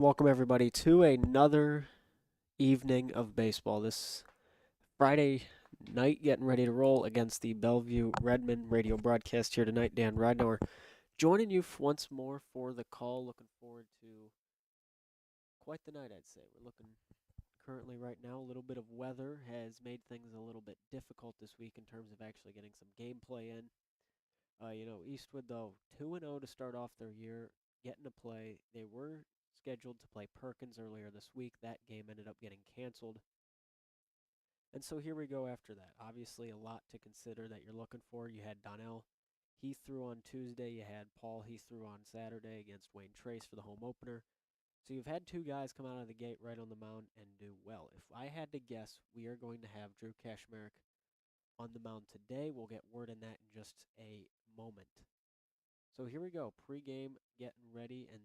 Welcome everybody to another evening of baseball. This Friday night, getting ready to roll against the Bellevue Redman radio broadcast here tonight. Dan Ridenour joining you once more for the call. Looking forward to quite the night, I'd say. We're looking currently right now. A little bit of weather has made things a little bit difficult this week in terms of actually getting some gameplay in. Eastwood though 2-0 to start off their year, getting to play. They were scheduled to play Perkins earlier this week. That game ended up getting canceled. And so here we go after that. Obviously, a lot to consider that you're looking for. You had Donnell. He threw on Tuesday. You had Paul. He threw on Saturday against Wayne Trace for the home opener. So you've had two guys come out of the gate right on the mound and do well. If I had to guess, we are going to have Drew Kashmerick on the mound today. We'll get word on that in just a moment. So here we go. Pre-game, getting ready and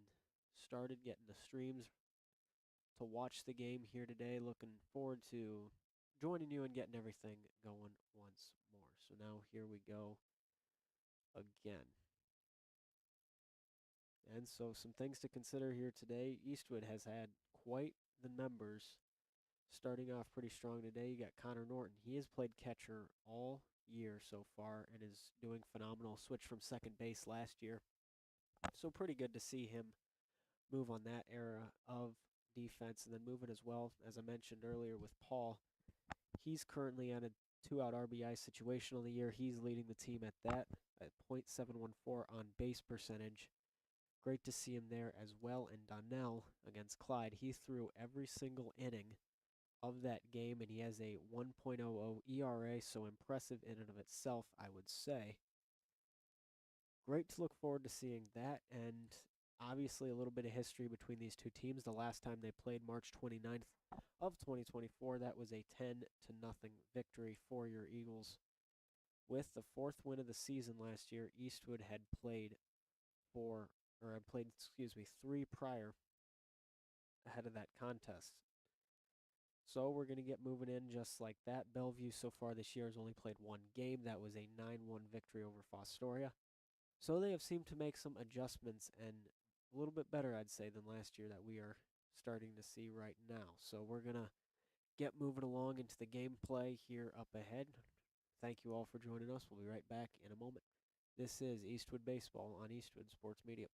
started getting the streams to watch the game here today. Looking forward to joining you and getting everything going once more. So now here we go again. And so some things to consider here today. Eastwood has had quite the numbers starting off pretty strong today. You got Connor Norton. He has played catcher all year so far and is doing phenomenal. Switched from second base last year. So pretty good to see him move on that era of defense. And then moving as well, as I mentioned earlier with Paul, he's currently on a 2-out RBI situation on the year. He's leading the team at that at .714 on base percentage. Great to see him there as well. And Donnell against Clyde, he threw every single inning of that game, and he has a 1.00 ERA, so impressive in and of itself, I would say. Great to look forward to seeing that, and obviously a little bit of history between these two teams. The last time they played, March 29th of 2024, that was a 10-0 victory for your Eagles. With the fourth win of the season last year, Eastwood had three prior ahead of that contest. So we're going to get moving in just like that. Bellevue so far this year has only played one game. That was a 9-1 victory over Fostoria. So they have seemed to make some adjustments and a little bit better, I'd say, than last year that we are starting to see right now. So we're going to get moving along into the gameplay here up ahead. Thank you all for joining us. We'll be right back in a moment. This is Eastwood Baseball on Eastwood Sports Media.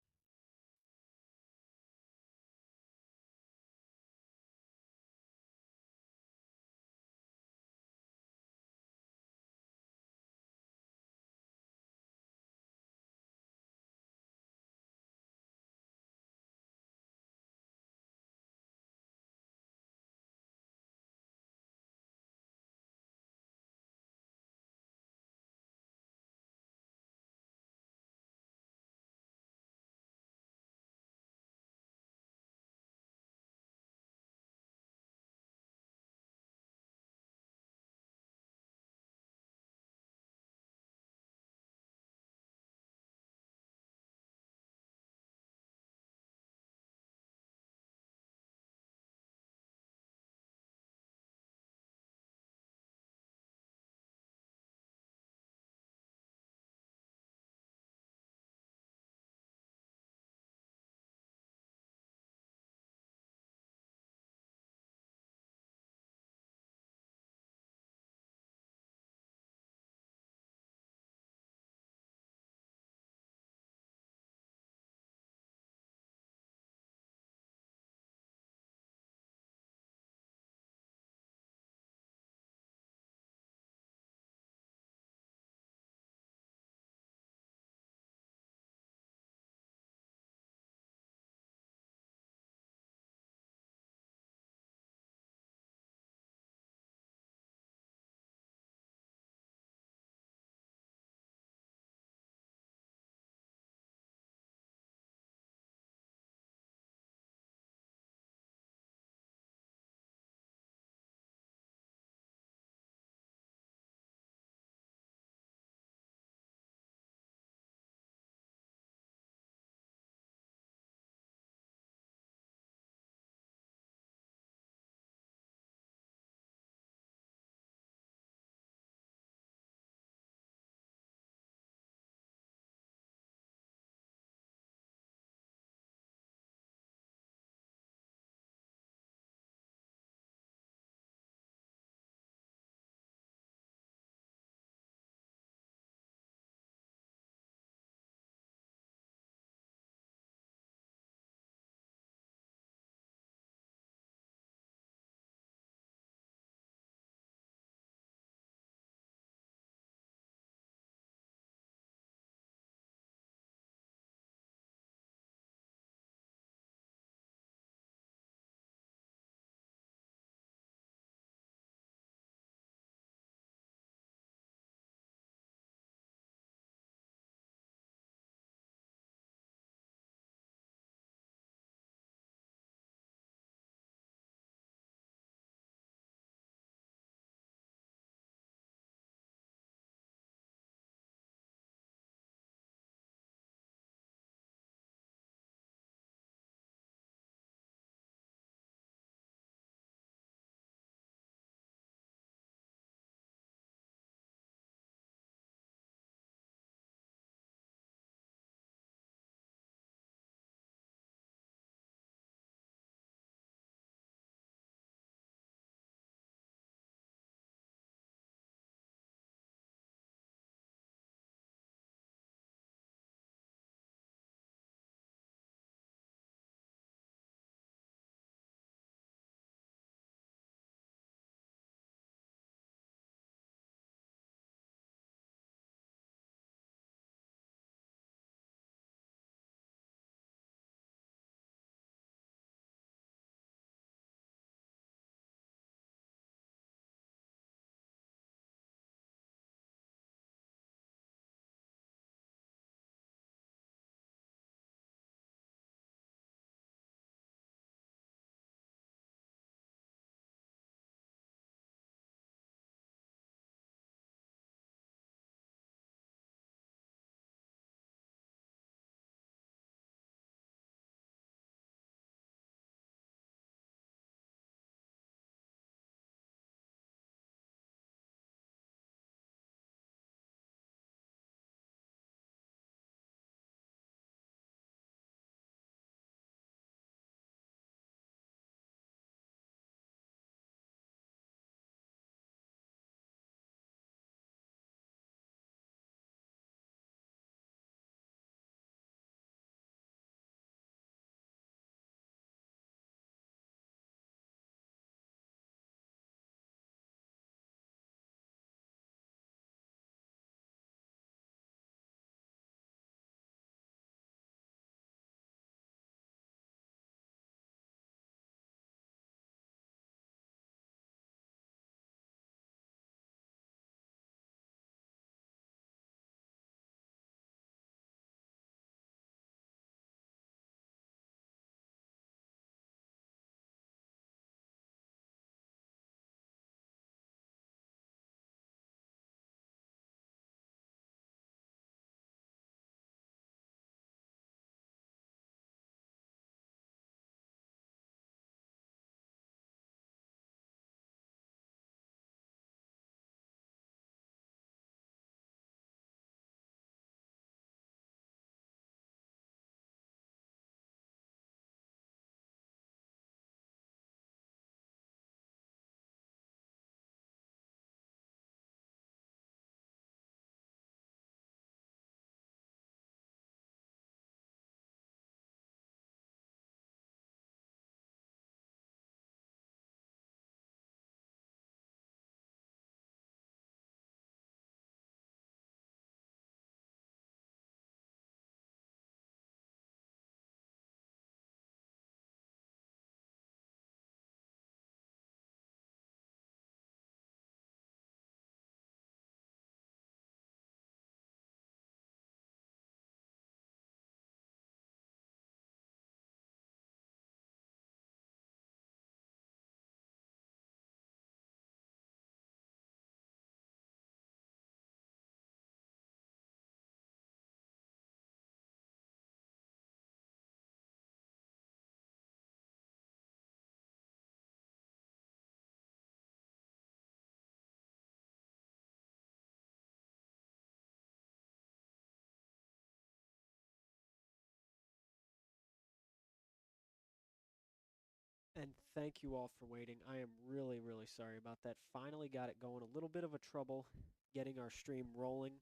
And thank you all for waiting. I am really, really sorry about that. Finally got it going. A little bit of a trouble getting our stream rolling.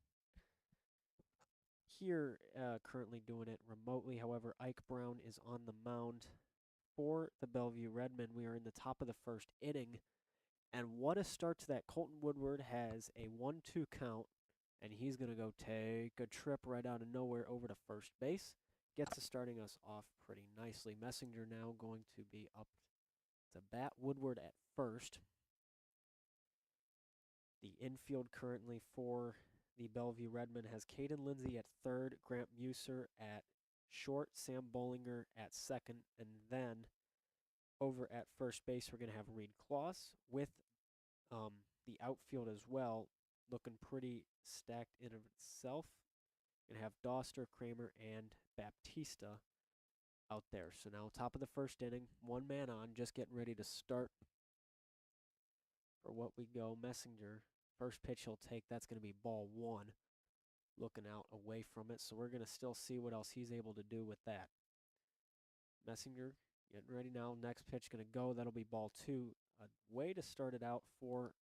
Here, currently doing it remotely. However, Ike Brown is on the mound for the Bellevue Redmen. We are in the top of the first inning. And what a start to that. Colton Woodward has a 1-2 count, and he's going to go take a trip right out of nowhere over to first base. Gets us starting us off pretty nicely. Messenger now going to be up to bat. Woodward at first. The infield currently for the Bellevue Redmen has Caden Lindsay at third, Grant Muser at short, Sam Bollinger at second, and then over at first base, we're going to have Reed Kloss with the outfield as well, looking pretty stacked in of itself. Going to have Doster, Kramer, and Baptista out there. So now top of the first inning, one man on, just getting ready to start for what we go. Messenger, first pitch he'll take, that's going to be ball one. Looking out away from it, so we're going to still see what else he's able to do with that. Messenger getting ready now. Next pitch going to go. That'll be ball two. A way to start it out for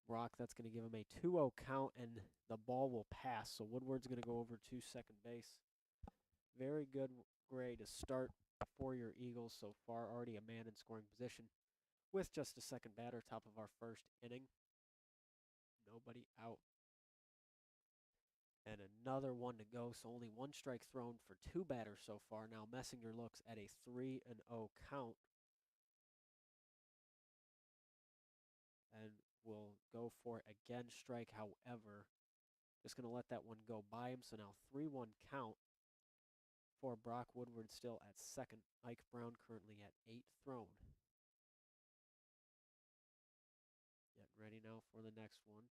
Brock. That's going to give him a 2-0 count, and the ball will pass. So Woodward's going to go over to second base. Very good grade to start for your Eagles so far. Already a man in scoring position with just a second batter, top of our first inning. Nobody out. And another one to go, so only one strike thrown for two batters so far. Now Messenger looks at a 3-0 count. And will go for it again, strike, however. Just going to let that one go by him. So now 3-1 count for Brock Woodward still at second. Ike Brown currently at 8 thrown. Getting ready now for the next one.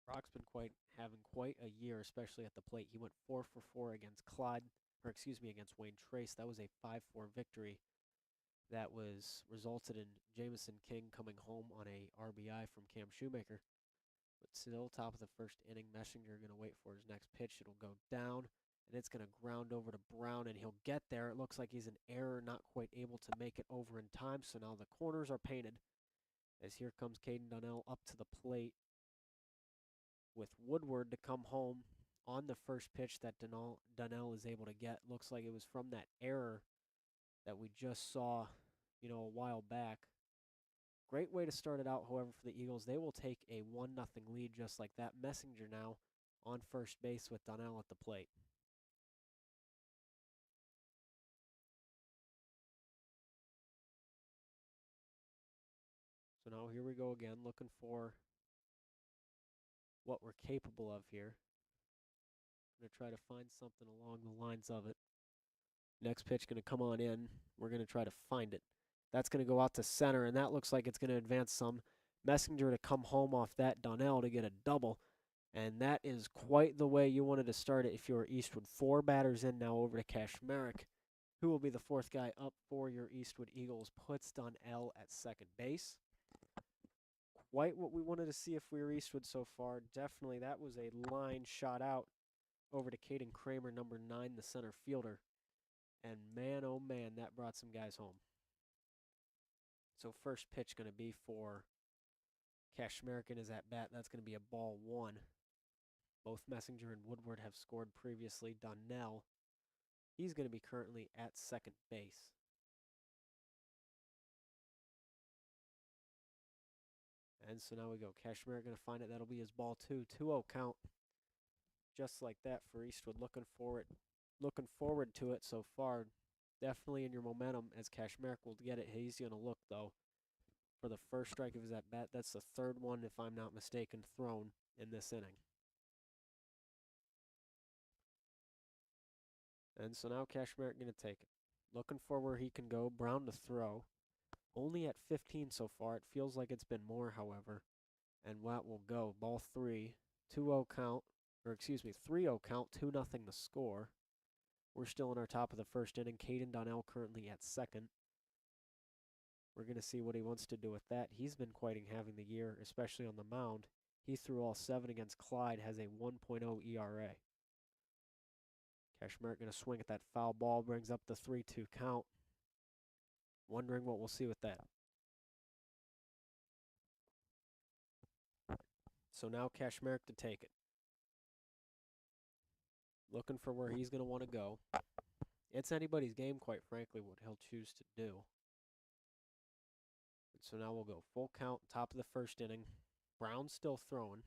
Brock's been having quite a year, especially at the plate. He went 4 for 4 against against Wayne Trace. That was a 5-4 victory. That resulted in Jamison King coming home on a RBI from Cam Shoemaker. But still, top of the first inning, Messenger going to wait for his next pitch. It'll go down, and it's going to ground over to Brown, and he'll get there. It looks like he's in error, not quite able to make it over in time. So now the corners are painted as here comes Caden Donnell up to the plate with Woodward to come home on the first pitch that Donnell is able to get. Looks like it was from that error that we just saw, a while back. Great way to start it out, however, for the Eagles. They will take a 1-0 lead just like that. Messenger now on first base with Donnell at the plate. So now here we go again, looking for what we're capable of here. I'm going to try to find something along the lines of it. Next pitch going to come on in. We're going to try to find it. That's going to go out to center, and that looks like it's going to advance some. Messenger to come home off that. Donnell to get a double. And that is quite the way you wanted to start it if you were Eastwood. 4 batters in now over to Kashmerick, who will be the 4th guy up for your Eastwood Eagles. Puts Donnell at second base. Quite what we wanted to see if we were Eastwood so far. Definitely that was a line shot out over to Caden Kramer, number 9, the center fielder. And man, oh man, that brought some guys home. So first pitch going to be for Kashmerick is at bat. That's going to be a ball 1. Both Messenger and Woodward have scored previously. Donnell, he's going to be currently at second base. And so now we go. Kashmerick going to find it. That'll be his ball 2. 2-0 count. Just like that for Eastwood. Looking forward to it so far. Definitely in your momentum as Kashmerick will get it. He's going to look, though, for the first strike of his at-bat. That's the 3rd one, if I'm not mistaken, thrown in this inning. And so now Kashmerick going to take it. Looking for where he can go. Brown to throw. Only at 15 so far. It feels like it's been more, however. And that will go. Ball 3. 2-0 count. 3-0 count. 2-0 the score. We're still in our top of the first inning. Caden Donnell currently at second. We're going to see what he wants to do with that. He's been having the year, especially on the mound. He threw all 7 against Clyde, has a 1.0 ERA. Kashmerick going to swing at that foul ball, brings up the 3-2 count. Wondering what we'll see with that. So now Kashmerek to take it. Looking for where he's going to want to go. It's anybody's game, quite frankly, what he'll choose to do. And so now we'll go full count, top of the first inning. Brown's still throwing.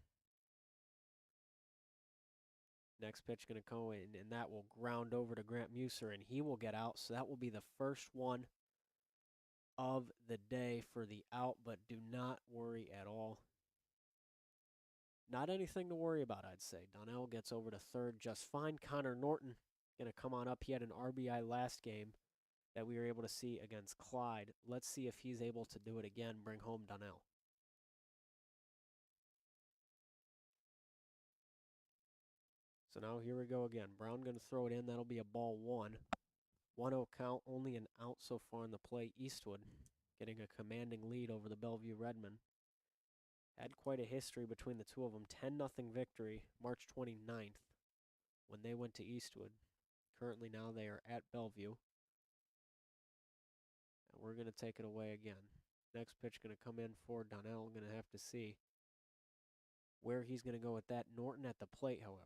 Next pitch going to go in, and that will ground over to Grant Muser, and he will get out. So that will be the first one of the day for the out, but do not worry at all. Not anything to worry about, I'd say. Donnell gets over to third just fine. Connor Norton going to come on up. He had an RBI last game that we were able to see against Clyde. Let's see if he's able to do it again, bring home Donnell. So now here we go again. Brown going to throw it in. That'll be a ball one. 1-0 count, only an out so far in the play. Eastwood getting a commanding lead over the Bellevue Redman. Had quite a history between the two of them. 10-0 victory, March 29th, when they went to Eastwood. Currently now they are at Bellevue. And we're going to take it away again. Next pitch going to come in for Donnell. Going to have to see where he's going to go with that. Norton at the plate, however.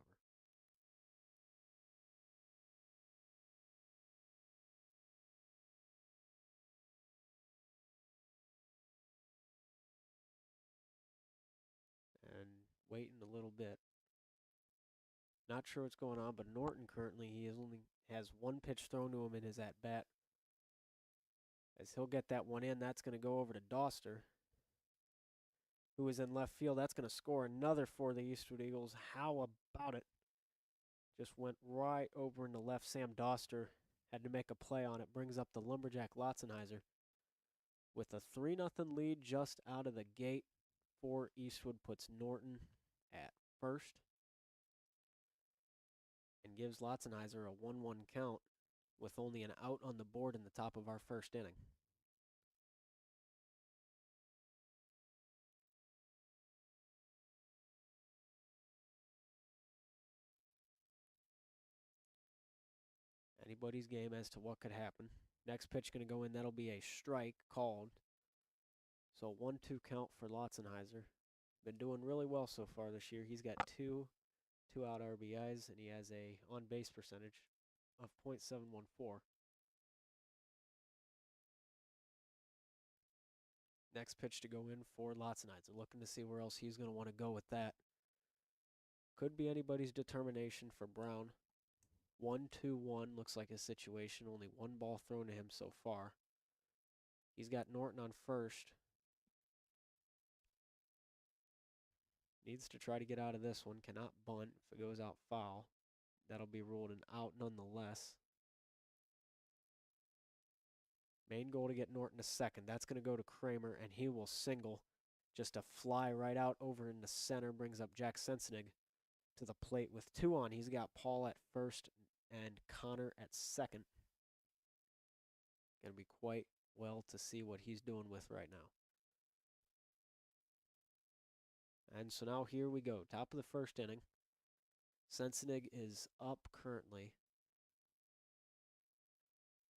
And waiting a little bit. Not sure what's going on, but Norton currently, he only has one pitch thrown to him in his at-bat. As he'll get that one in, that's going to go over to Doster, who is in left field. That's going to score another for the Eastwood Eagles. How about it? Just went right over into left. Sam Doster had to make a play on it. Brings up the Lumberjack Lotzenheiser with a 3-0 lead just out of the gate for Eastwood. Puts Norton at first and gives Lotzenheiser a 1-1 count with only an out on the board in the top of our first inning. Anybody's game as to what could happen. Next pitch going to go in. That'll be a strike called. So 1-2 count for Lotzenheiser. Been doing really well so far this year. He's got two out RBIs, and he has a on-base percentage of .714. Next pitch to go in for Lotzenheiser. Looking to see where else he's going to want to go with that. Could be anybody's determination for Brown. 1-2-1 looks like his situation. Only one ball thrown to him so far. He's got Norton on first. Needs to try to get out of this one. Cannot bunt. If it goes out foul, that'll be ruled an out nonetheless. Main goal to get Norton to second. That's going to go to Kramer, and he will single. Just a fly right out over in the center. Brings up Jack Sensenig to the plate with two on. He's got Paul at first and Connor at second. Going to be quite well to see what he's doing with right now. And so now here we go. Top of the first inning. Sensenig is up currently.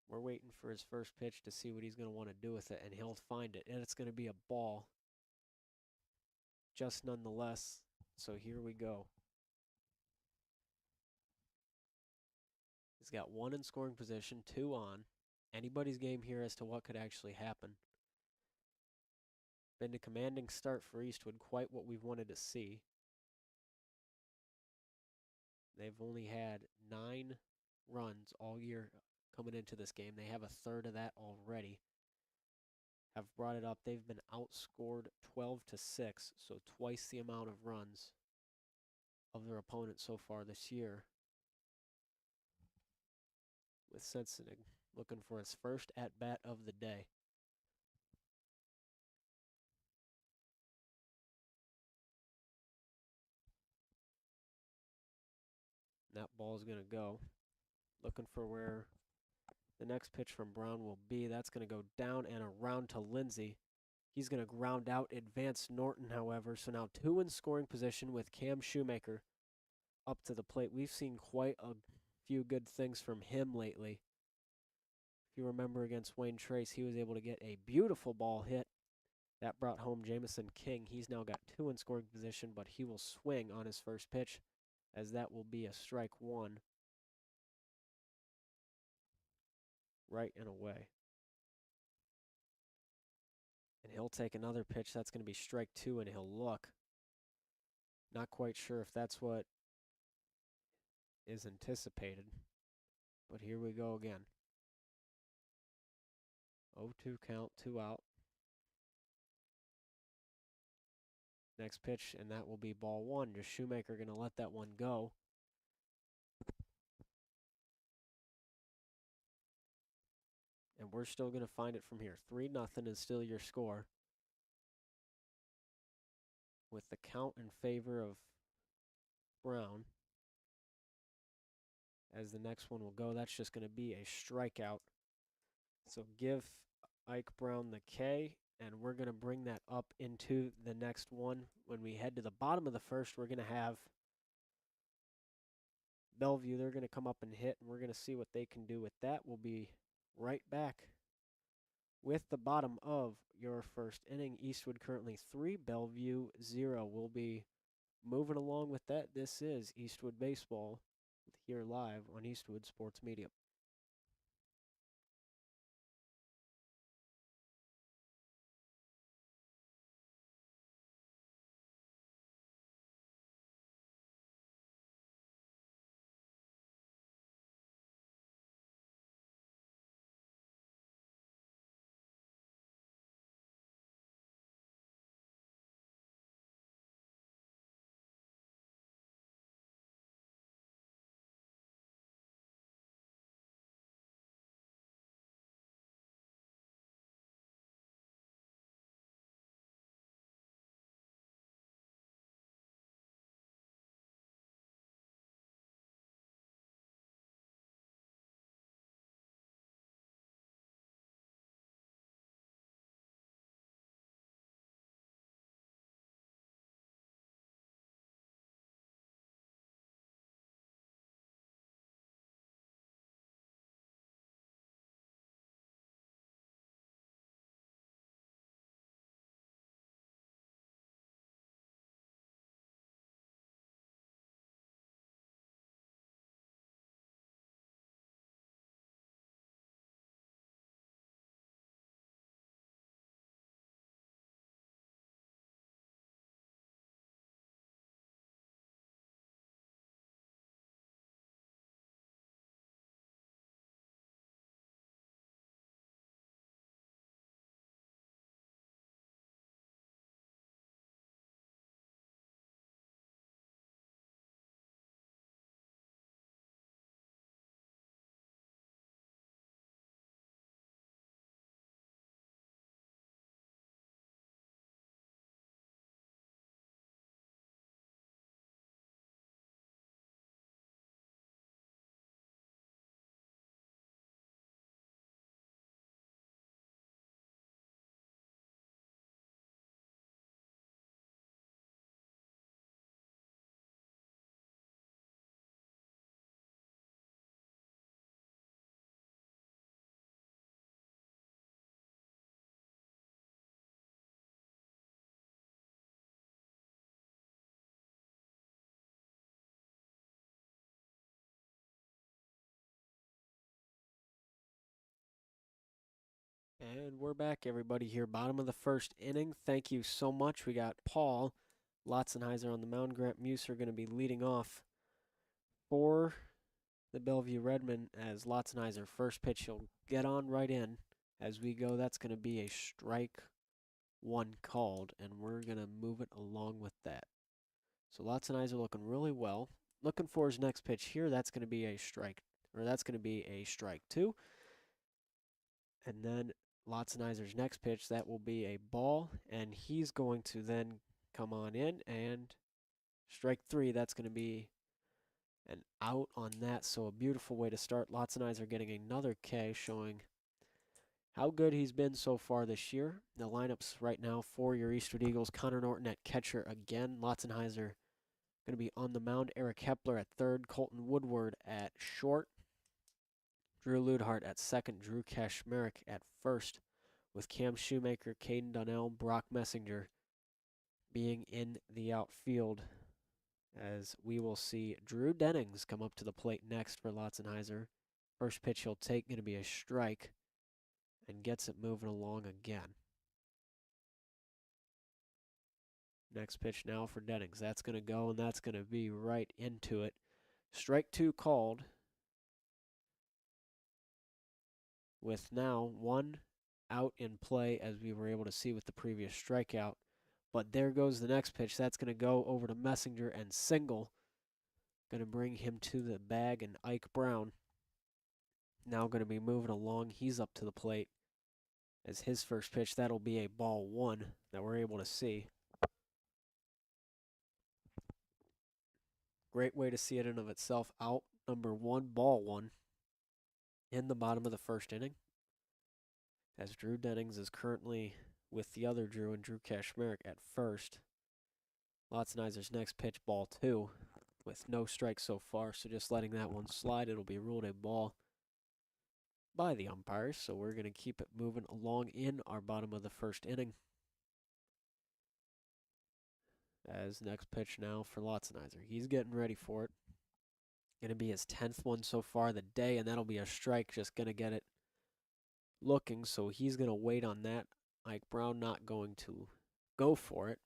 We're waiting for his first pitch to see what he's going to want to do with it, and he'll find it. And it's going to be a ball. Just nonetheless. So here we go. He's got one in scoring position, two on. Anybody's game here as to what could actually happen. Been a commanding start for Eastwood, quite what we've wanted to see. They've only had 9 runs all year coming into this game. They have a third of that already. Have brought it up. They've been outscored 12-6, so twice the amount of runs of their opponent so far this year. With Sensenig looking for his first at-bat of the day. And that ball is going to go. Looking for where the next pitch from Brown will be. That's going to go down and around to Lindsay. He's going to ground out, advance Norton, however. So now 2 in scoring position with Cam Shoemaker up to the plate. We've seen quite a few good things from him lately. If you remember against Wayne Trace, he was able to get a beautiful ball hit. That brought home Jamison King. He's now got 2 in scoring position, but he will swing on his first pitch, as that will be a strike 1. Right and away. And he'll take another pitch. That's going to be strike 2, and he'll look. Not quite sure if that's what is anticipated. But here we go again. 0-2 count, 2 out. Next pitch, and that will be ball 1. Just Shoemaker going to let that one go. And we're still going to find it from here. 3-0 is still your score, with the count in favor of Brown. As the next one will go, that's just going to be a strikeout. So give Ike Brown the K, and we're going to bring that up into the next one. When we head to the bottom of the first, we're going to have Bellevue. They're going to come up and hit, and we're going to see what they can do with that. We'll be right back with the bottom of your first inning. Eastwood currently 3, Bellevue 0. We'll be moving along with that. This is Eastwood Baseball here live on Eastwood Sports Media. And we're back, everybody, here. Bottom of the first inning. Thank you so much. We got Paul Lotzenheiser on the mound. Grant Muse are going to be leading off for the Bellevue Redman as Lotzenheiser. First pitch, he'll get on right in. As we go, that's going to be a strike 1 called, and we're going to move it along with that. So Lotzenheiser looking really well. Looking for his next pitch here. That's going to be a strike, or that's going to be a strike 2. And then Lotzenheiser's next pitch, that will be a ball, and he's going to then come on in and strike 3. That's going to be an out on that, so a beautiful way to start. Lotzenheiser getting another K, showing how good he's been so far this year. The lineups right now for your Eastwood Eagles: Connor Norton at catcher again. Lotzenheiser going to be on the mound. Eric Hepler at third. Colton Woodward at short. Drew Ludhart at second, Drew Kashmerek at first, with Cam Shoemaker, Caden Donnell, Brock Messinger being in the outfield, as we will see Drew Dennings come up to the plate next for Lotzenheiser. First pitch he'll take going to be a strike, and gets it moving along again. Next pitch now for Dennings. That's going to go, and that's going to be right into it. Strike two called, with now one out in play, as we were able to see with the previous strikeout. But there goes the next pitch. That's going to go over to Messinger and single. Going to bring him to the bag, and Ike Brown now going to be moving along. He's up to the plate as his first pitch. That'll be a ball one that we're able to see. Great way to see it in of itself. Out number one, ball one in the bottom of the first inning, as Drew Dennings is currently with the other Drew and Drew Kashmerek at first. Lotzenheiser's next pitch, ball two, with no strikes so far, so just letting that one slide. It'll be ruled a ball by the umpires, so we're going to keep it moving along in our bottom of the first inning. As next pitch now for Lotzenheiser. He's getting ready for it. Going to be his 10th one so far of the day, and that'll be a strike. Just going to get it looking, so he's going to wait on that. Ike Brown not going to go for it,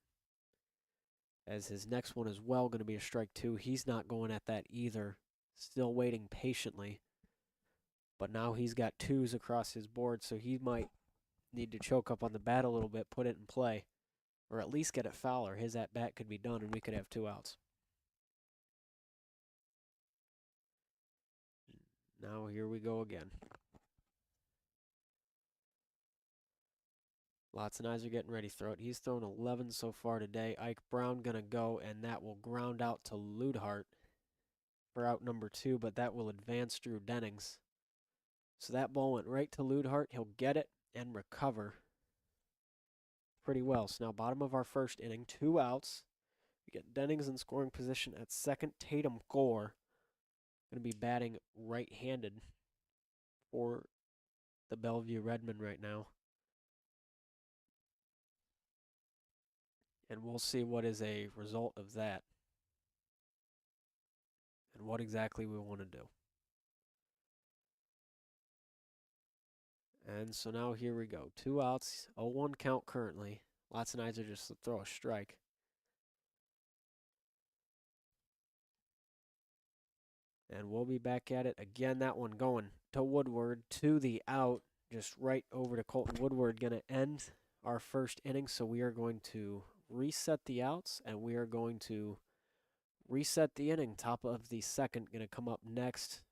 as his next one as well going to be a strike two. He's not going at that either. Still waiting patiently. But now he's got twos across his board, so he might need to choke up on the bat a little bit, put it in play, or at least get it foul, or his at-bat could be done, and we could have 2 outs. Now here we go again. Lotzenheiser getting ready to throw it. He's thrown 11 so far today. Ike Brown going to go, and that will ground out to Ludhart for out number 2, but that will advance Drew Dennings. So that ball went right to Ludhart. He'll get it and recover pretty well. So now bottom of our first inning, 2 outs. We get Dennings in scoring position at second. Tatum Gore going to be batting right-handed for the Bellevue Redman right now. And we'll see what is a result of that and what exactly we want to do. And so now here we go. 2 outs, 0-1 count currently. Lotzenheiser just throw a strike. And we'll be back at it again. That one going to Woodward, to the out, just right over to Colton Woodward. Going to end our first inning, so we are going to reset the outs, and we are going to reset the inning. Top of the second going to come up next.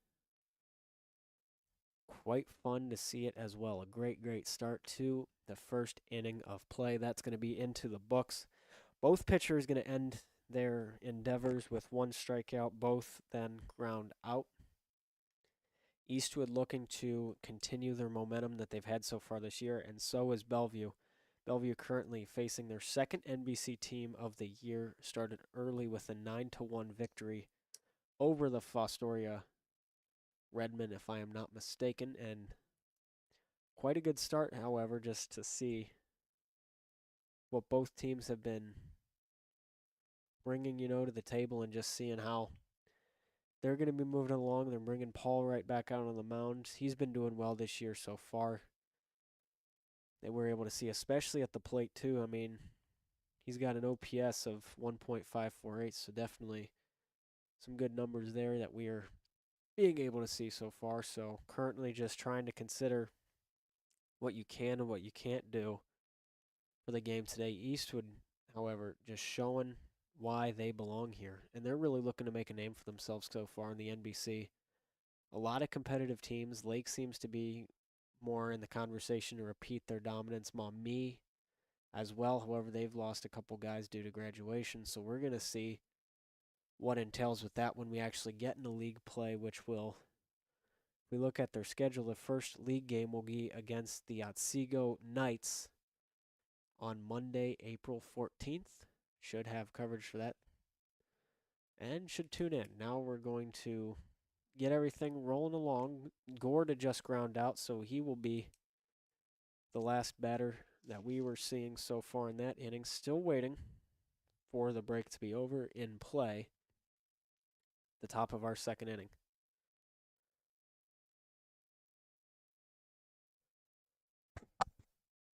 Quite fun to see it as well. A great, great start to the first inning of play. That's going to be into the books. Both pitchers going to end their endeavors with 1 strikeout, both then ground out. Eastwood looking to continue their momentum that they've had so far this year, and so is Bellevue. Bellevue currently facing their second NBC team of the year, started early with a 9-1 victory over the Fostoria Redman, if I am not mistaken, and quite a good start, however, just to see what both teams have been bringing, to the table, and just seeing how they're going to be moving along. They're bringing Paul right back out on the mound. He's been doing well this year so far. They were able to see, especially at the plate, too. I mean, he's got an OPS of 1.548, so definitely some good numbers there that we are being able to see so far. So currently just trying to consider what you can and what you can't do for the game today. Eastwood, however, just showing why they belong here. And they're really looking to make a name for themselves so far in the NBC. A lot of competitive teams. Lake seems to be more in the conversation to repeat their dominance. Maumee as well. However, they've lost a couple guys due to graduation. So we're going to see what entails with that when we actually get into league play, which will, if we look at their schedule, the first league game will be against the Otsego Knights on Monday, April 14th. Should have coverage for that and should tune in. Now we're going to get everything rolling along. Gore to just ground out, so he will be the last batter that we were seeing so far in that inning. Still waiting for the break to be over in play. The top of our second inning.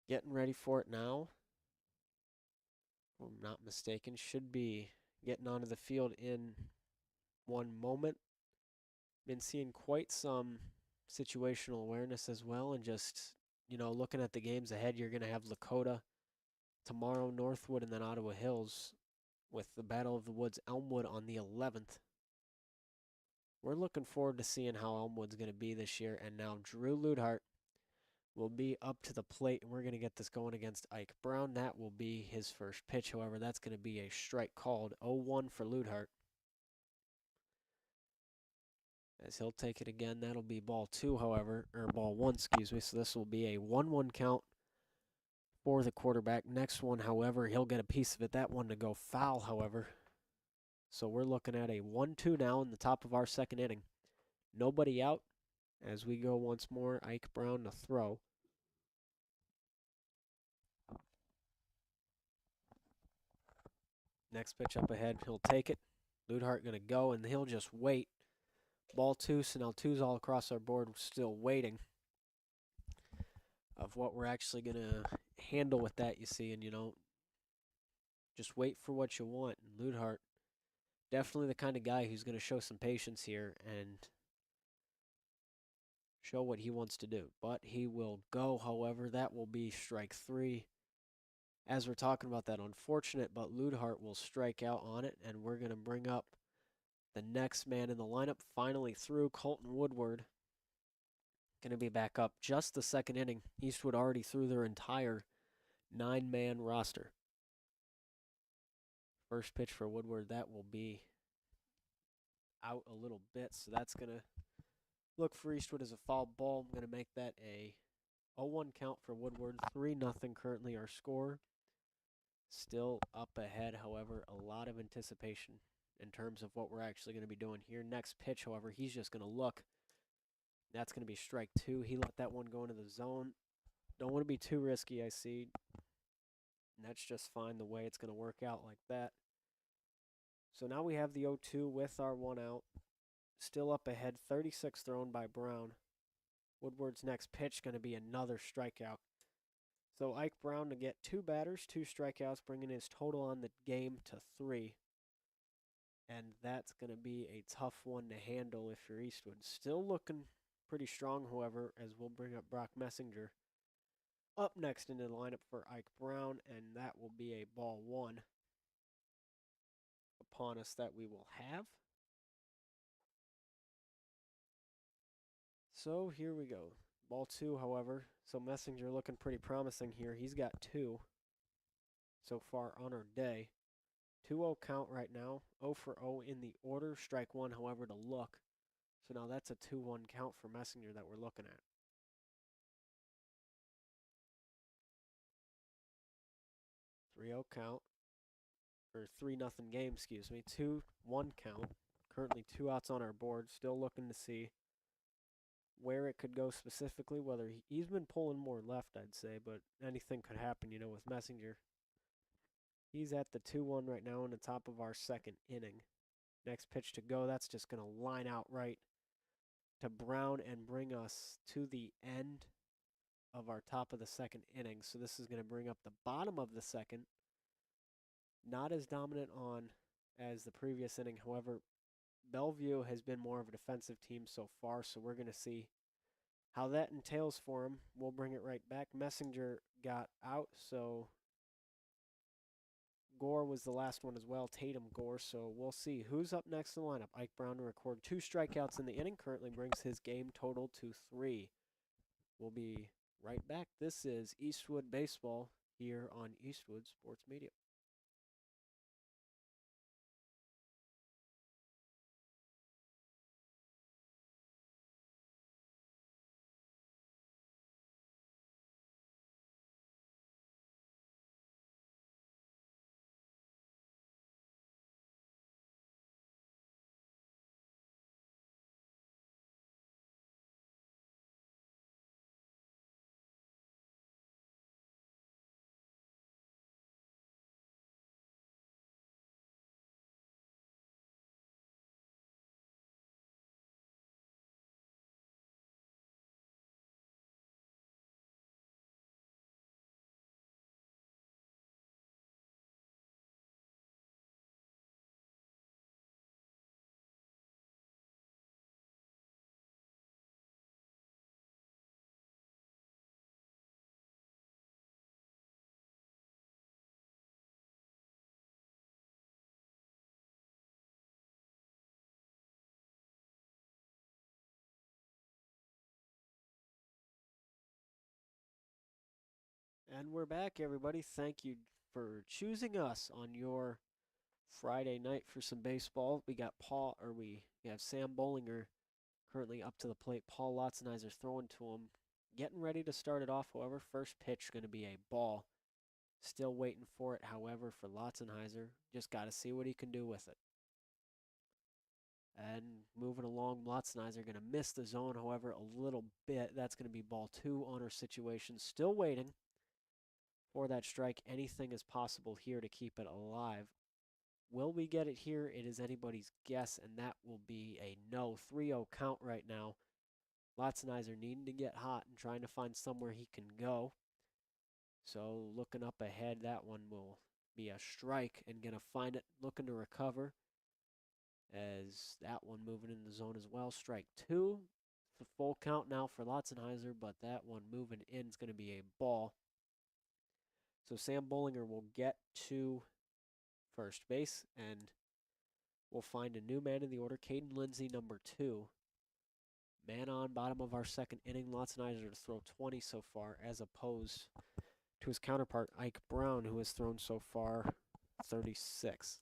Getting ready for it now. If I'm not mistaken, should be getting onto the field in one moment. Been seeing quite some situational awareness as well, and just, looking at the games ahead, you're going to have Lakota tomorrow, Northwood, and then Ottawa Hills with the Battle of the Woods Elmwood on the 11th. We're looking forward to seeing how Elmwood's going to be this year, and now Drew Ludhart will be up to the plate, and we're going to get this going against Ike Brown. That will be his first pitch. However, that's going to be a strike called. 0-1 for Ludhart. As he'll take it again, that'll be ball two, however, or ball one, excuse me. So this will be a 1-1 count for the quarterback. Next one, however, he'll get a piece of it. That one to go foul, however. So we're looking at a 1-2 now in the top of our second inning. Nobody out as we go once more. Ike Brown to throw. Next pitch up ahead, he'll take it. Ludhart going to go, and he'll just wait. Ball two, so now two's all across our board. We're still waiting of what we're actually going to handle with that, you see. And, just wait for what you want. And Ludhart, definitely the kind of guy who's going to show some patience here and show what he wants to do. But he will go, however. That will be strike three. As we're talking about that, unfortunate, but Ludhart will strike out on it, and we're going to bring up the next man in the lineup. Finally through, Colton Woodward. Going to be back up just the second inning. Eastwood already threw their entire 9-man roster. First pitch for Woodward, that will be out a little bit, so that's going to look for Eastwood as a foul ball. I'm going to make that a 0-1 count for Woodward. 3-0 currently our score. Still up ahead, however, a lot of anticipation in terms of what we're actually going to be doing here. Next pitch, however, he's just going to look. That's going to be strike two. He let that one go into the zone. Don't want to be too risky, I see. And that's just fine the way it's going to work out like that. So now we have the 0-2 with our one out. Still up ahead, 36 thrown by Brown. Woodward's next pitch going to be another strikeout. So Ike Brown to get 2 batters, 2 strikeouts, bringing his total on the game to 3. And that's going to be a tough one to handle if you're Eastwood. Still looking pretty strong, however, as we'll bring up Brock Messinger up next into the lineup for Ike Brown, and that will be a ball one upon us that we will have. So here we go. Ball two, however. So Messinger looking pretty promising here. He's got 2 so far on our day. 2-0 count right now. 0 for 0 in the order. Strike one, however, to look. So now that's a 2-1 count for Messinger that we're looking at. 3-0 count. Or 3-0 game, excuse me. 2-1 count. Currently 2 outs on our board. Still looking to see where it could go specifically. Whether he's been pulling more left, I'd say. But anything could happen, with Messinger. He's at the 2-1 right now in the top of our second inning. Next pitch to go. That's just going to line out right to Brown and bring us to the end of our top of the second inning. So this is going to bring up the bottom of the second. Not as dominant on as the previous inning. However, Bellevue has been more of a defensive team so far, so we're going to see how that entails for him. We'll bring it right back. Messinger got out, so Gore was the last one as well, Tatum Gore. So we'll see who's up next in the lineup. Ike Brown to record 2 strikeouts in the inning. Currently brings his game total to 3. We'll be right back. This is Eastwood Baseball here on Eastwood Sports Media. And we're back, everybody. Thank you for choosing us on your Friday night for some baseball. We have Sam Bollinger currently up to the plate. Paul Lotzenizer throwing to him. Getting ready to start it off, however. First pitch going to be a ball. Still waiting for it, however, for Lotzenizer. Just got to see what he can do with it. And moving along, Lotzenizer going to miss the zone, however, a little bit. That's going to be ball two on our situation. Still waiting for that strike. Anything is possible here to keep it alive. Will we get it here? It is anybody's guess, and that will be a no. 3-0 count right now. Lotzenizer needing to get hot and trying to find somewhere he can go. So looking up ahead, that one will be a strike and going to find it, looking to recover. As that one moving in the zone as well. Strike two. The full count now for Lotzenizer, but that one moving in is going to be a ball. So Sam Bollinger will get to first base, and we'll find a new man in the order, Caden Lindsay, number 2. Man on, bottom of our second inning. Lotzenizer to throw 20 so far, as opposed to his counterpart, Ike Brown, who has thrown so far 36.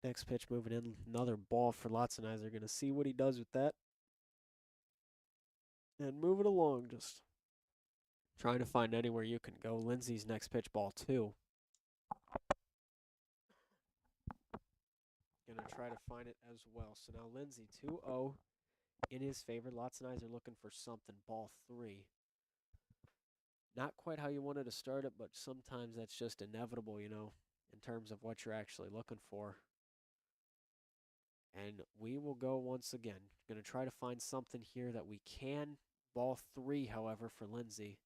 Next pitch moving in, another ball for Lotzenizer. Going to see what he does with that. And move it along, just trying to find anywhere you can go. Lindsay's next pitch, ball 2. Gonna try to find it as well. So now Lindsay 2-0 in his favor. Lotzenizer looking for something, ball 3. Not quite how you wanted to start it, but sometimes that's just inevitable, in terms of what you're actually looking for. And we will go once again. Gonna try to find something here that we can. Ball 3, however, for Lindsay.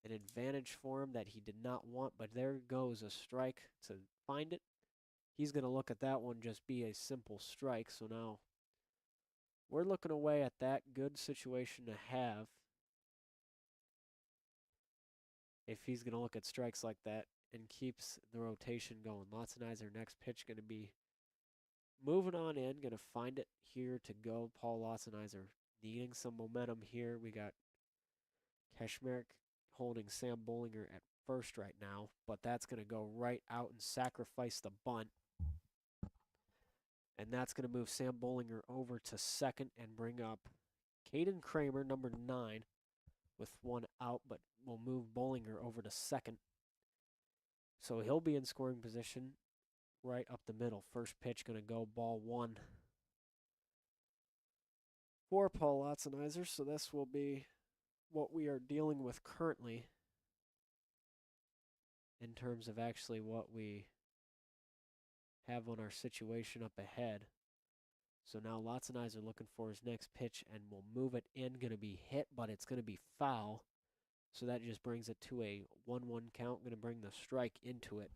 An advantage for him that he did not want, but there goes a strike to find it. He's going to look at that one just be a simple strike. So now we're looking away at that good situation to have if he's going to look at strikes like that and keeps the rotation going. Lotzenizer next pitch going to be moving on in, going to find it here to go. Paul Lotzenizer needing some momentum here. We got Kashmerek holding Sam Bollinger at first right now, but that's going to go right out and sacrifice the bunt. And that's going to move Sam Bollinger over to second and bring up Caden Kramer, number 9, with one out, but will move Bollinger over to second. So he'll be in scoring position right up the middle. First pitch going to go, ball 1 for Paul Lotzenizer. So this will be what we are dealing with currently in terms of actually what we have on our situation up ahead. So now Lotzenizer looking for his next pitch and will move it in. Going to be hit, but it's going to be foul. So that just brings it to a 1-1 count. Going to bring the strike into it.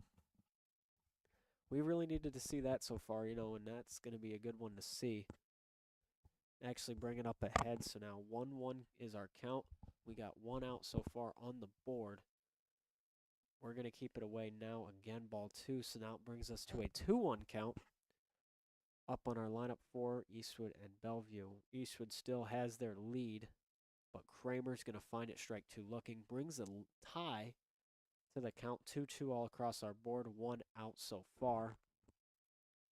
We really needed to see that so far, and that's going to be a good one to see. Actually bring it up ahead. So now 1-1 is our count. We got one out so far on the board. We're going to keep it away now. Again, ball 2. So now it brings us to a 2-1 count. Up on our lineup for Eastwood and Bellevue. Eastwood still has their lead, but Kramer's going to find it, strike 2 looking. Brings a tie to the count, 2-2 all across our board. One out so far.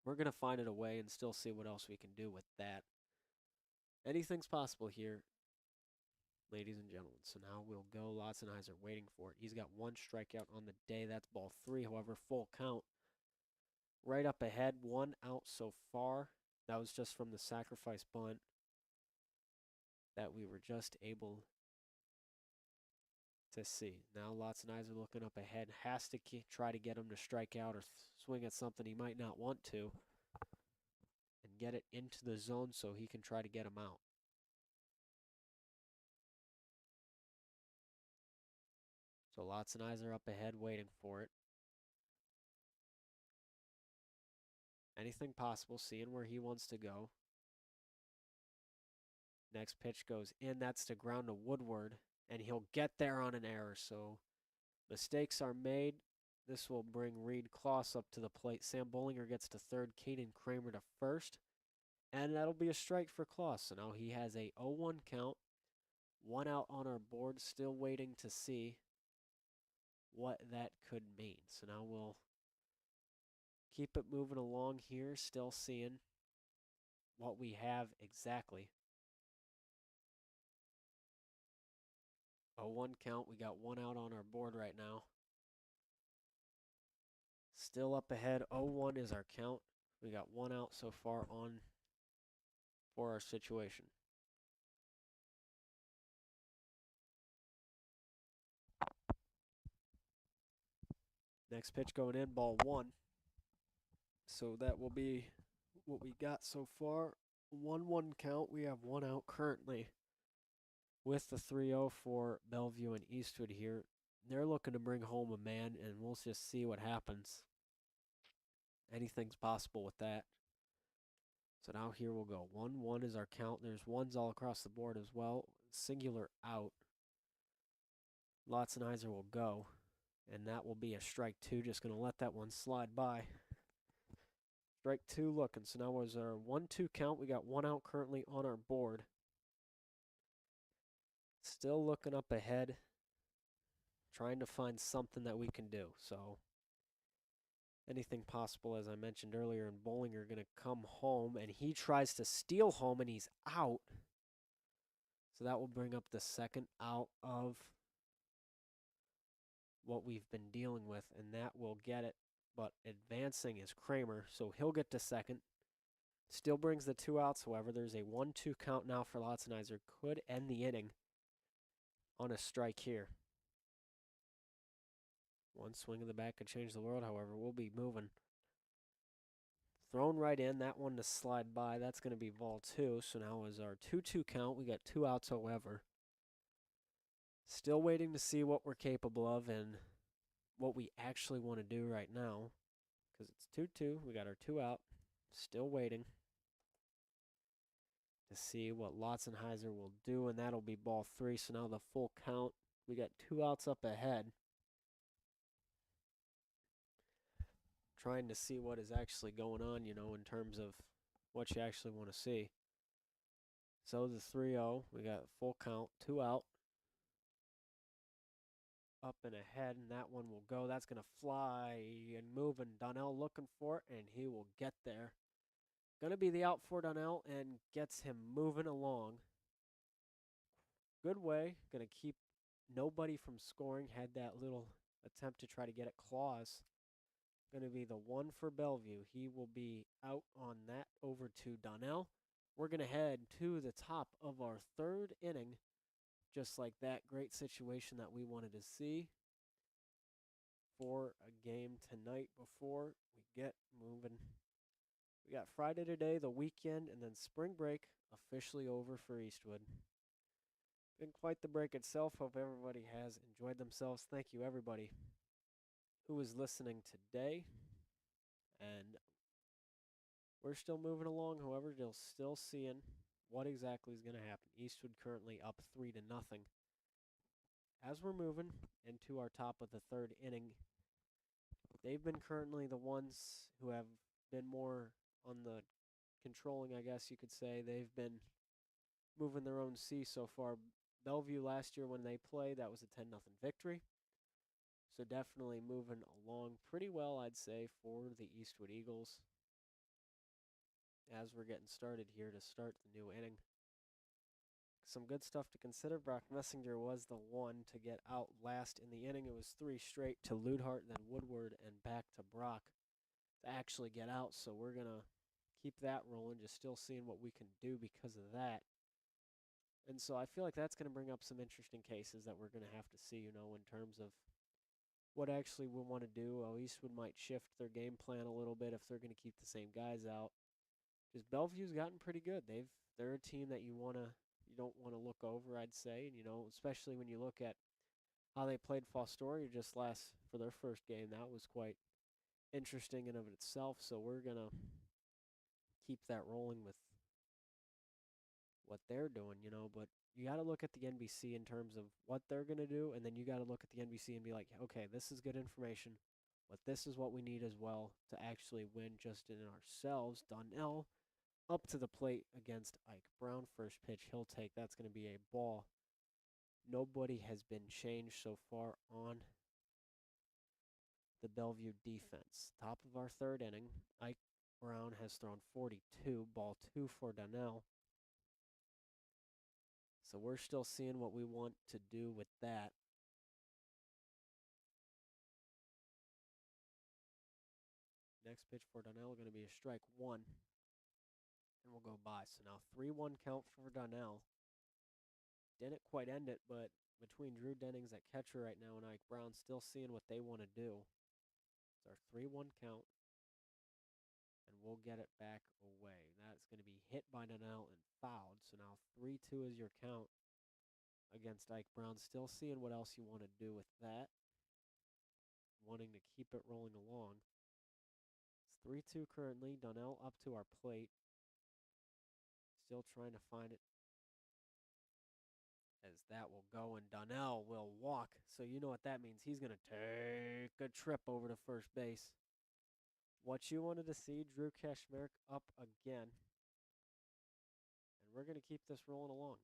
We're going to find it away and still see what else we can do with that. Anything's possible here, ladies and gentlemen. So now we'll go. Lotzenizer waiting for it. He's got one strikeout on the day. That's ball 3. However, full count. Right up ahead, one out so far. That was just from the sacrifice bunt that we were just able to see. Now Lotzenizer looking up ahead. Has to try to get him to strike out or swing at something he might not want to. And get it into the zone so he can try to get him out. So Lotzenizer up ahead waiting for it. Anything possible, seeing where he wants to go. Next pitch goes in. That's to ground to Woodward. And he'll get there on an error. So mistakes are made. This will bring Reed Kloss up to the plate. Sam Bollinger gets to third. Caden Kramer to first. And that'll be a strike for Kloss. So now he has a 0-1 count, one out on our board, still waiting to see what that could mean. So now we'll keep it moving along here, still seeing what we have exactly. 0-1 count, we got one out on our board right now. Still up ahead, 0-1 is our count. We got one out so far on for our situation. Next pitch going in, ball one. So that will be what we got so far. 1-1 count. We have one out currently with the 3-0 for Bellevue and Eastwood here. They're looking to bring home a man, and we'll just see what happens. Anything's possible with that. So now here we'll go. 1-1 is our count. There's ones all across the board as well. Singular out. Lotzenheiser will go, and that will be a strike two. Just going to let that one slide by. Strike two looking. So now was our 1-2 count. We got one out currently on our board. Still looking up ahead. Trying to find something that we can do. So anything possible, as I mentioned earlier, and Bollinger going to come home, and he tries to steal home, and he's out. So that will bring up the second out of what we've been dealing with, and that will get it. But advancing is Kramer, so he'll get to second. Still brings the two outs, however. There's a 1-2 count now for Lotzenheiser. Could end the inning on a strike here. One swing of the bat could change the world, however. We'll be moving. Thrown right in, that one to slide by. That's going to be ball two. So now is our 2-2 count. We got two outs, however. Still waiting to see what we're capable of and what we actually want to do right now. Because it's 2-2. We got our two out. Still waiting to see what Lotzenheiser will do, and that'll be ball three. So now the full count. We got two outs up ahead. Trying to see what is actually going on, in terms of what you actually want to see. So the 3-0, we got full count, two out. Up and ahead, and that one will go. That's going to fly and move, and Donnell looking for it, and he will get there. Going to be the out for Donnell, and gets him moving along. Good way. Going to keep nobody from scoring. Had that little attempt to try to get at Claus. Going to be the one for Bellevue. He will be out on that over to Donnell. We're going to head to the top of our third inning. Just like that, great situation that we wanted to see for a game tonight before we get moving. We got Friday today, the weekend, and then spring break officially over for Eastwood. Been quite the break itself. Hope everybody has enjoyed themselves. Thank you, everybody who is listening today. And we're still moving along. However, you're still seeing what exactly is going to happen. Eastwood currently up 3-0. As we're moving into our top of the third inning, they've been currently the ones who have been more on the controlling, I guess you could say. They've been moving their own sea so far. Bellevue last year when they played, that was a 10-0 victory. So definitely moving along pretty well, I'd say, for the Eastwood Eagles as we're getting started here to start the new inning. Some good stuff to consider. Brock Messinger was the one to get out last in the inning. It was three straight to Ludhart, then Woodward, and back to Brock to actually get out. So we're going to keep that rolling, just still seeing what we can do because of that. And so I feel like that's going to bring up some interesting cases that we're going to have to see, in terms of what actually we want to do. Eastwood might shift their game plan a little bit if they're going to keep the same guys out. Because Bellevue's gotten pretty good. They're a team that you don't want to look over, I'd say. And, especially when you look at how they played Fostoria just for their first game. That was quite interesting in of itself. So we're going to keep that rolling with what they're doing, but you got to look at the NBC in terms of what they're going to do, and then you got to look at the NBC and be like, okay, this is good information, but this is what we need as well to actually win just in ourselves. Donnell Up to the plate against Ike Brown. First pitch he'll take. That's going to be a ball. Nobody has been changed so far on the Bellevue defense. Top of our third inning, Ike Brown has thrown 42, ball 2 for Donnell. So we're still seeing what we want to do with that. Next pitch for Donnell going to be a strike 1. And we'll go by. So now 3-1 count for Donnell. Didn't quite end it, but between Drew Dennings at catcher right now and Ike Brown, still seeing what they want to do. It's our 3-1 count. And we'll get it back away. That's going to be hit by Donnell and fouled. So now 3-2 is your count against Ike Brown. Still seeing what else you want to do with that. Wanting to keep it rolling along. It's 3-2 currently. Donnell up to our plate. Still trying to find it. As that will go, and Donnell will walk. So you know what that means. He's going to take a trip over to first base. What you wanted to see, Drew Kashmerek up again. And we're going to keep this rolling along.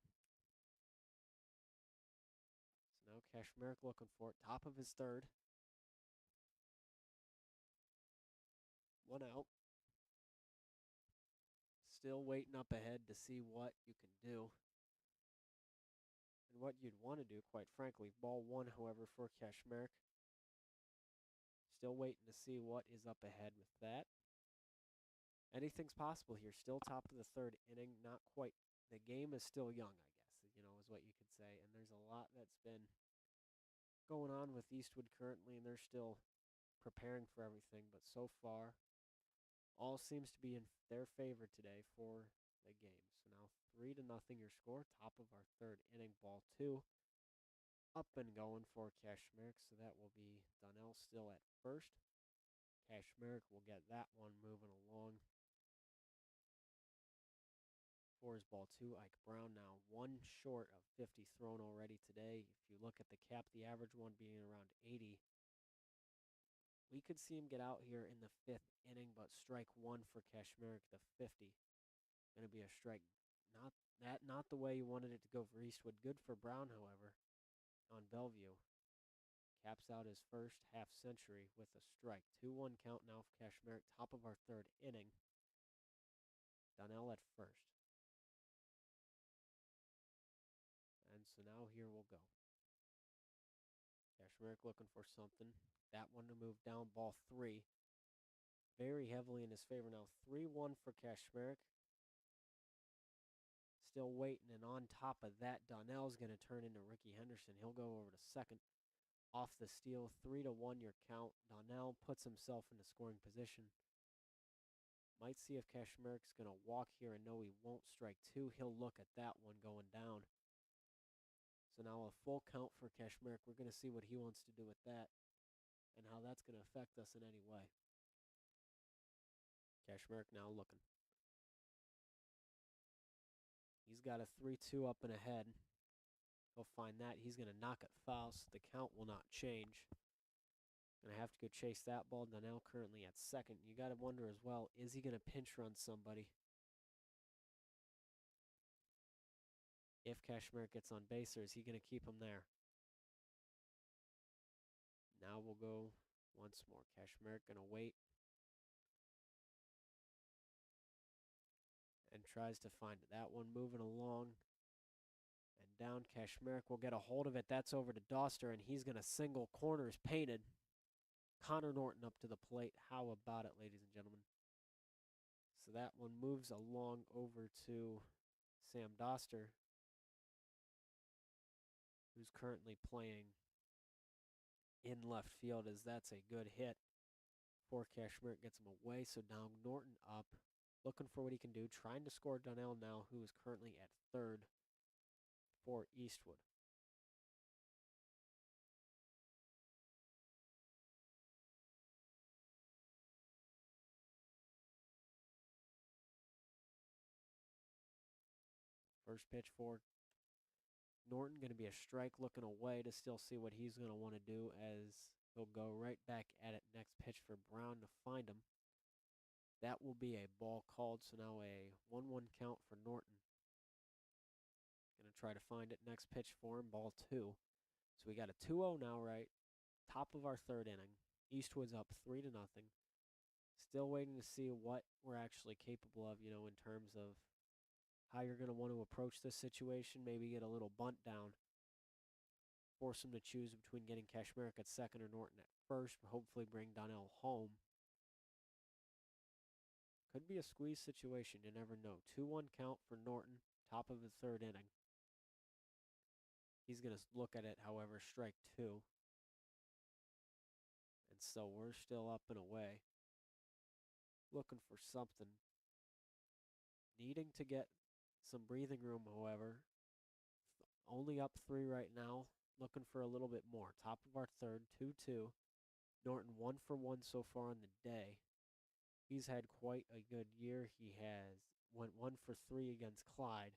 So now Kashmerek looking for it. Top of his third. 1 out. Still waiting up ahead to see what you can do. And what you'd want to do, quite frankly. Ball 1, however, for Kashmerek. Still waiting to see what is up ahead with that. Anything's possible here. Still top of the third inning. Not quite. The game is still young, I guess, is what you could say. And there's a lot that's been going on with Eastwood currently, and they're still preparing for everything. But so far, all seems to be in their favor today for the game. So now 3-0 your score. Top of our third inning, ball 2. Up and going for Kashmerek. So that will be Donnell still at first. Kashmerek will get that one moving along. 4 is ball 2. Ike Brown now 1 short of 50 thrown already today. If you look at the cap, the average one being around 80. We could see him get out here in the 5th inning, but strike 1 for Kashmerek, the 50. Going to be a strike. Not the way you wanted it to go for Eastwood. Good for Brown, however, on Bellevue. Caps out his first half century with a strike. 2-1 count now for Kashmerek, top of our third inning. Donnell at first. And so now here we'll go. Kashmerek looking for something. That one to move down, ball 3. Very heavily in his favor now. 3-1 for Kashmerek. Still waiting, and on top of that, Donnell's going to turn into Ricky Henderson. He'll go over to second. Off the steal, 3-1 your count. Donnell puts himself into scoring position. Might see if Kashmerek's going to walk here and know he won't. Strike 2. He'll look at that one going down. So now a full count for Kashmerek. We're going to see what he wants to do with that and how that's going to affect us in any way. Kashmerek now looking. He's got a 3-2 up and ahead. He'll find that. He's going to knock it foul, so the count will not change. Going to have to go chase that ball. Donnell currently at second. You got to wonder as well, is he going to pinch run somebody? If Kashmerek gets on base, or is he going to keep him there? Now we'll go once more. Kashmerek going to wait. And tries to find it. That one moving along. And down, Kashmerek will get a hold of it. That's over to Doster, and he's going to single. Corners painted. Connor Norton up to the plate. How about it, ladies and gentlemen? So that one moves along over to Sam Doster, who's currently playing in left field, as that's a good hit for Kashmerek. Gets him away, so now Norton up, looking for what he can do, trying to score Donnell now, who is currently at third for Eastwood. First pitch for Norton, going to be a strike, looking away to still see what he's going to want to do, as he'll go right back at it. Next pitch for Brown to find him. That will be a ball called, so now a 1-1 count for Norton. Going to try to find it. Next pitch for him, ball 2. So we got a 2-0 now, right? Top of our third inning. Eastwood's up 3-0. Still waiting to see what we're actually capable of, in terms of how you're going to want to approach this situation. Maybe get a little bunt down. Force him to choose between getting Kashmerick at second or Norton at first. Hopefully bring Donnell home. Could be a squeeze situation. You never know. 2-1 count for Norton. Top of the third inning. He's going to look at it, however, strike 2. And so we're still up and away. Looking for something. Needing to get some breathing room, however. Only up 3 right now. Looking for a little bit more. Top of our third, 2-2. Norton 1 for 1 so far on the day. He's had quite a good year. He went 1 for 3 against Clyde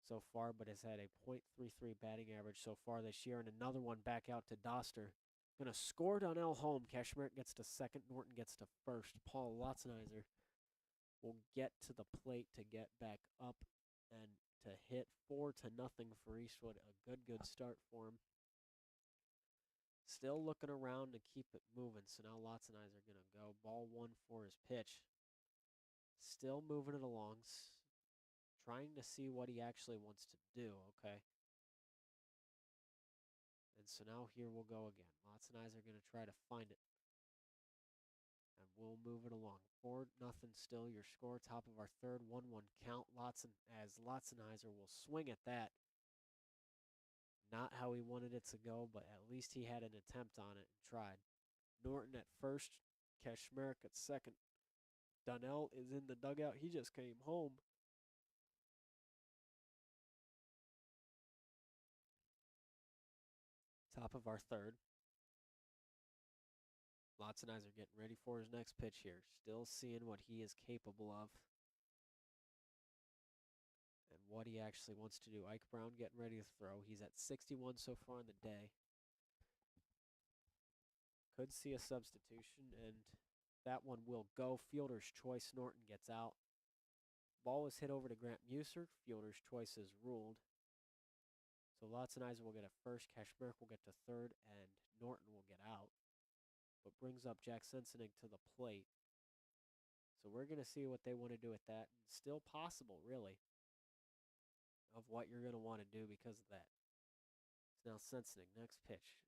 so far, but has had a .33 batting average so far this year. And another one back out to Doster. Gonna score Donnell home. Kashmerick gets to second. Norton gets to first. Paul Lotzenizer will get to the plate to get back up and to hit 4-0 for Eastwood. A good start for him. Still looking around to keep it moving. So now Lotzenizer gonna go. Ball 1 for his pitch. Still moving it along. Trying to see what he actually wants to do, okay? And so now here we'll go again. Lotzenizer going to try to find it. And we'll move it along. 4-0 still your score. Top of our third, 1-1 count. Lotzenizer will swing at that. Not how he wanted it to go, but at least he had an attempt on it and tried. Norton at first. Kashmerick at second. Donnell is in the dugout. He just came home. Top of our third. Lotzenizer getting ready for his next pitch here. Still seeing what he is capable of. And what he actually wants to do. Ike Brown getting ready to throw. He's at 61 so far in the day. Could see a substitution, and that one will go. Fielder's choice. Norton gets out. Ball is hit over to Grant Muser. Fielder's choice is ruled. So Lotzenizer will get a first. Kashmerick will get to third, and Norton will get out. But brings up Jack Sensenig to the plate. So we're going to see what they want to do with that. Still possible, really, of what you're going to want to do because of that. It's now Sensenig. Next pitch.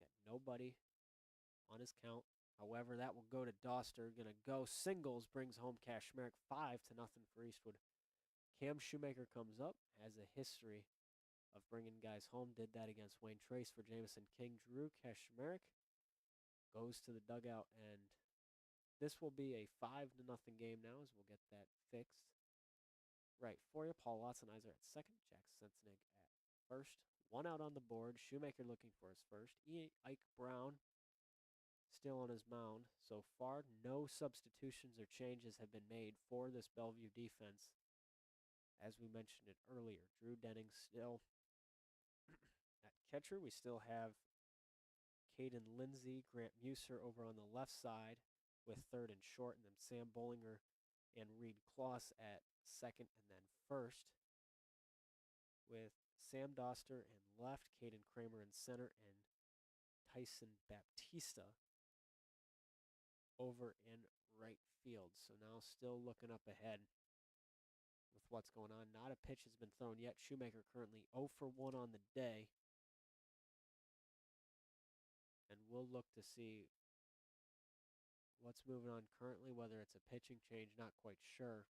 Got nobody on his count. However, that will go to Doster. Going to go singles. Brings home Kashmerick. 5-0 for Eastwood. Cam Shoemaker comes up. Has a history of bringing guys home. Did that against Wayne Trace for Jamison King. Drew Kashmerick goes to the dugout, and this will be a 5-0 game now as we'll get that fixed. Right for you, Paul Lotzenizer at second, Jack Sensenig at first. 1 out on the board. Shoemaker looking for his first. Ike Brown still on his mound. So far, no substitutions or changes have been made for this Bellevue defense. As we mentioned it earlier, Drew Denning still at catcher. We still have Caden Lindsay, Grant Muser over on the left side with third and short, and then Sam Bollinger and Reed Kloss at second and then first, with Sam Doster in left, Caden Kramer in center, and Tyson Baptista over in right field. So now still looking up ahead with what's going on. Not a pitch has been thrown yet. Shoemaker currently 0 for 1 on the day. And we'll look to see what's moving on currently, whether it's a pitching change, not quite sure.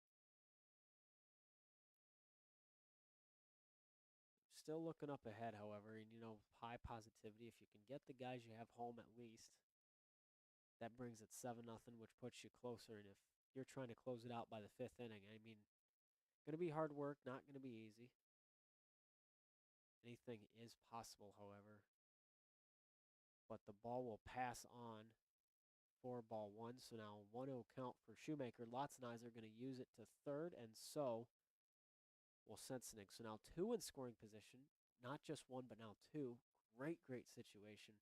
Still looking up ahead, however, and high positivity. If you can get the guys you have home at least, that brings it 7-0, which puts you closer. And if you're trying to close it out by the 5th inning, I mean, going to be hard work, not going to be easy. Anything is possible, however. But the ball will pass on for ball 1. So now 1-0 count for Shoemaker. Lotzenizer going to use it to third, and so will Sensenig. So now 2 in scoring position. Not just 1, but now 2. Great situation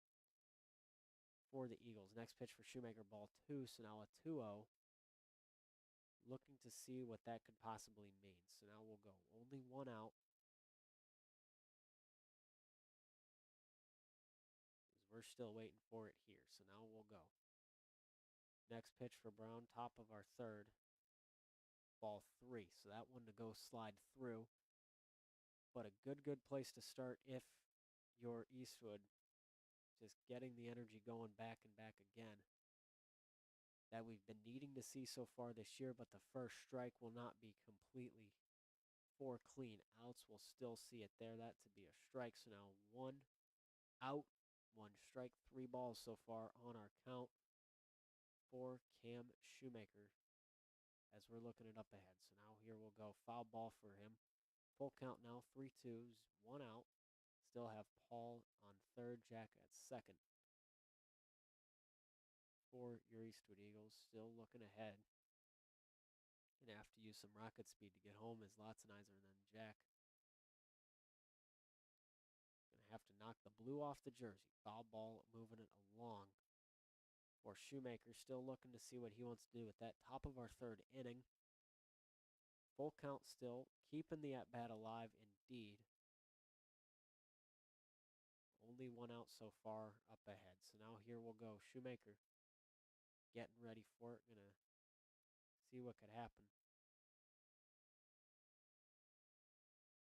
for the Eagles. Next pitch for Shoemaker, ball 2. So now a 2-0. looking to see what that could possibly mean. So now we'll go only one out, as we're still waiting for it here. So now we'll go. Next pitch for Brown, top of our third, ball 3. So that one to go slide through. But a good place to start if you're Eastwood, just getting the energy going back and back again that we've been needing to see so far this year. But the first strike will not be completely 4 clean outs. We'll still see it there. That to be a strike. So now 1 out, 1 strike, 3 balls so far on our count for Cam Shoemaker as we're looking it up ahead. So now here we'll go. Foul ball for him. Full count now, 3-2s, 1 out. Still have Paul on third, Jack at second for your Eastwood Eagles. Still looking ahead. Gonna have to use some rocket speed to get home as Lotzenizer and then Jack. Gonna have to knock the blue off the jersey. Foul ball moving it along. For Shoemaker, still looking to see what he wants to do with that. Top of our third inning. Full count still, keeping the at-bat alive indeed. Only 1 out so far up ahead. So now here we'll go. Shoemaker getting ready for it. Gonna see what could happen.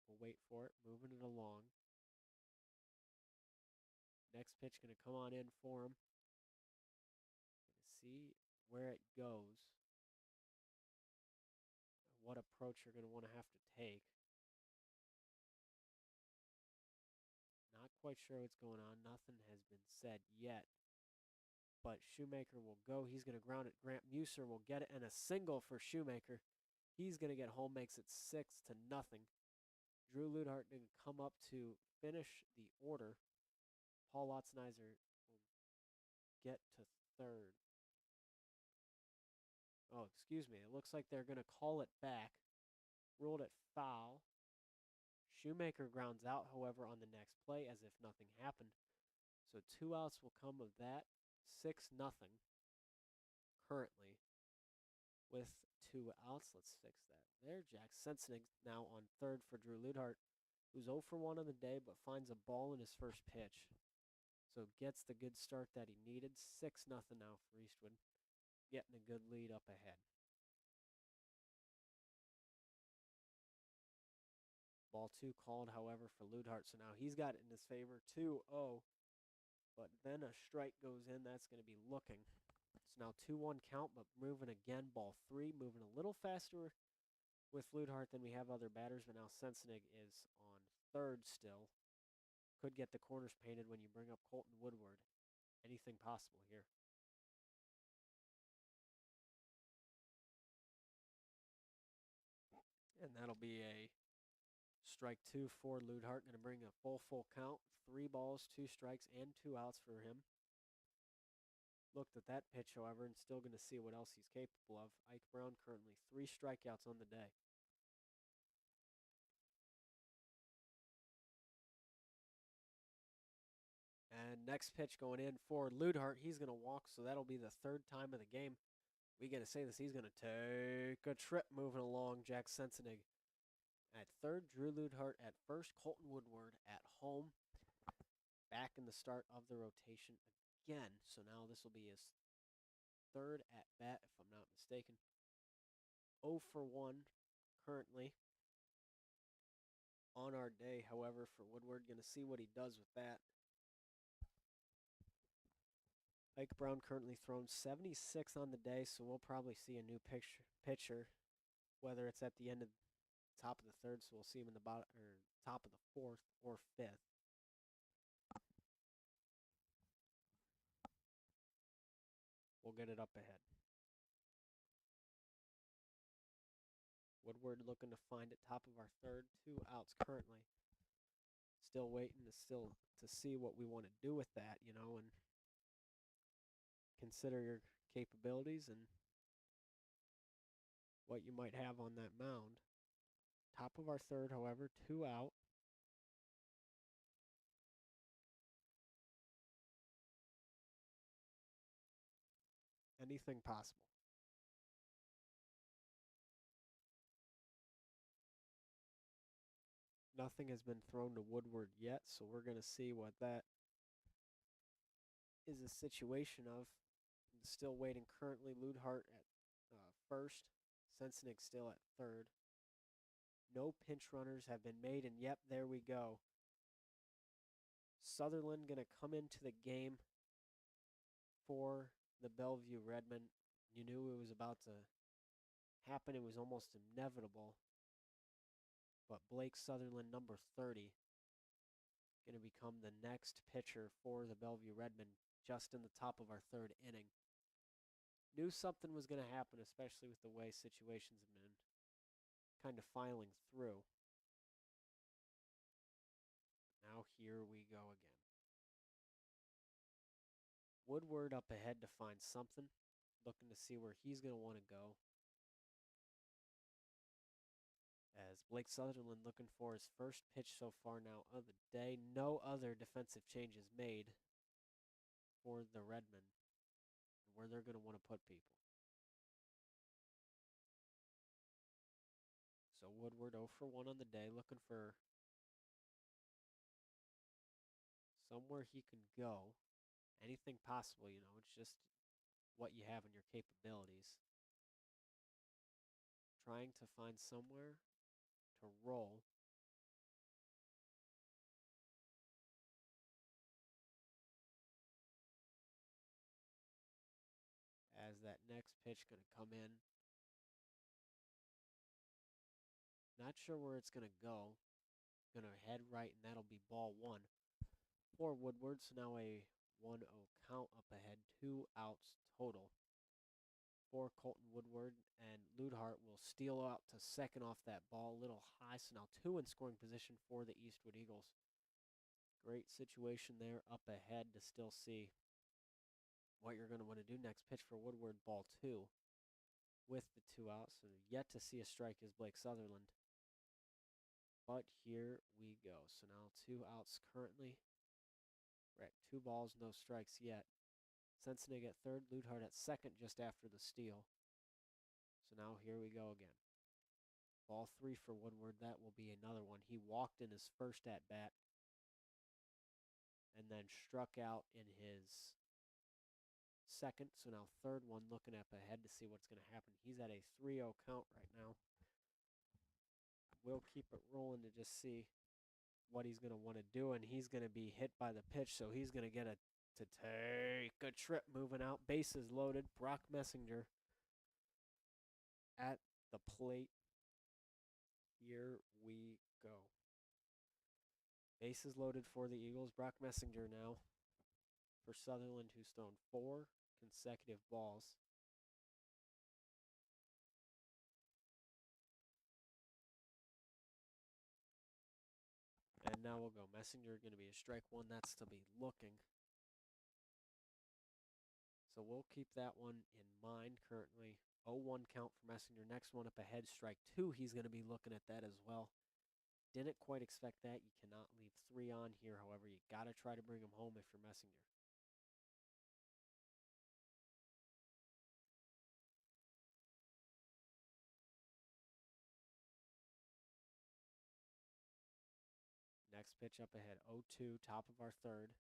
We'll wait for it. Moving it along. Next pitch gonna come on in for him. Gonna see where it goes. What approach you're gonna want to have to take. Not quite sure what's going on. Nothing has been said yet. But Shoemaker will go. He's going to ground it. Grant Muser will get it, and a single for Shoemaker. He's going to get home, makes it 6-0. Drew Ludhart didn't come up to finish the order. Paul Lotzenizer will get to third. Oh, excuse me. It looks like they're going to call it back. Ruled it foul. Shoemaker grounds out, however, on the next play as if nothing happened. So 2 outs will come of that. 6-0 currently with 2 outs. Let's fix that there. Jack Sensenig now on third for Drew Ludhart, who's 0 for 1 on the day, but finds a ball in his first pitch. So gets the good start that he needed. 6-0 now for Eastwood, getting a good lead up ahead. Ball 2 called, however, for Ludhart. So now he's got it in his favor. 2-0. But then a strike goes in. That's going to be looking. It's now 2-1 count, but moving again. Ball 3, moving a little faster with Ludhart than we have other batters, but now Sensenig is on third still. Could get the corners painted when you bring up Colton Woodward. Anything possible here. And that'll be a strike 2 for Ludhart. Going to bring a full count. 3 balls, 2 strikes, and 2 outs for him. Looked at that pitch, however, and still going to see what else he's capable of. Ike Brown currently 3 strikeouts on the day. And next pitch going in for Ludhart. He's going to walk, so that'll be the 3rd time of the game. We got to say this. He's going to take a trip moving along. Jack Sensenig at third. Drew Ludhart at first. Colton Woodward at home. Back in the start of the rotation again. So now this will be his 3rd at bat, if I'm not mistaken. 0 for 1 currently on our day, however, for Woodward. Going to see what he does with that. Ike Brown currently thrown 76 on the day, so we'll probably see a new pitcher, whether it's at the end of top of the 3rd, so we'll see him in the bottom or top of the 4th or 5th. We'll get it up ahead. Woodward looking to find it top of our 3rd, 2 outs currently. Still waiting to see what we want to do with that, and consider your capabilities and what you might have on that mound. Top of our 3rd, however, 2 out. Anything possible. Nothing has been thrown to Woodward yet, so we're going to see what that is a situation of. Still waiting currently. Ludhart at first. Sensenig still at third. No pinch runners have been made, and yep, there we go. Sutherland going to come into the game for the Bellevue Redman. You knew it was about to happen. It was almost inevitable. But Blake Sutherland, number 30, going to become the next pitcher for the Bellevue Redmen just in the top of our third inning. Knew something was going to happen, especially with the way situations have been kind of filing through. Now here we go again. Woodward up ahead to find something. Looking to see where he's going to want to go. As Blake Sutherland looking for his first pitch so far now of the day. No other defensive changes made for the Redmen and where they're going to want to put people. So Woodward 0 for 1 on the day, looking for somewhere he can go. Anything possible, it's just what you have in your capabilities. Trying to find somewhere to roll. As that next pitch going to come in. Not sure where it's going to go. Going to head right, and that'll be ball one for Woodward. So now a 1-0 count up ahead, 2 outs total for Colton Woodward, and Ludhart will steal out to second off that ball. A little high, so now 2 in scoring position for the Eastwood Eagles. Great situation there up ahead to still see what you're going to want to do. Next pitch for Woodward, ball 2 with the 2 outs. So yet to see a strike is Blake Sutherland. But here we go. So now 2 outs currently. We're at 2 balls, no strikes yet. Sensenig at third, Ludhart at second just after the steal. So now here we go again. Ball 3 for Woodward. That will be another one. He walked in his first at bat and then struck out in his second. So now third one, looking up ahead to see what's going to happen. He's at a 3-0 count right now. We'll keep it rolling to just see what he's going to want to do, and he's going to be hit by the pitch, so he's going to get to take a trip moving out. Bases loaded. Brock Messinger at the plate. Here we go. Bases loaded for the Eagles. Brock Messinger now for Sutherland, who's thrown 4 consecutive balls. And now we'll go. Messinger going to be a strike one. That's to be looking. So we'll keep that one in mind currently. 0-1 count for Messinger. Next one up ahead, strike 2. He's going to be looking at that as well. Didn't quite expect that. You cannot leave 3 on here. However, you got to try to bring him home if you're Messinger. Next pitch up ahead, 0-2, top of our third.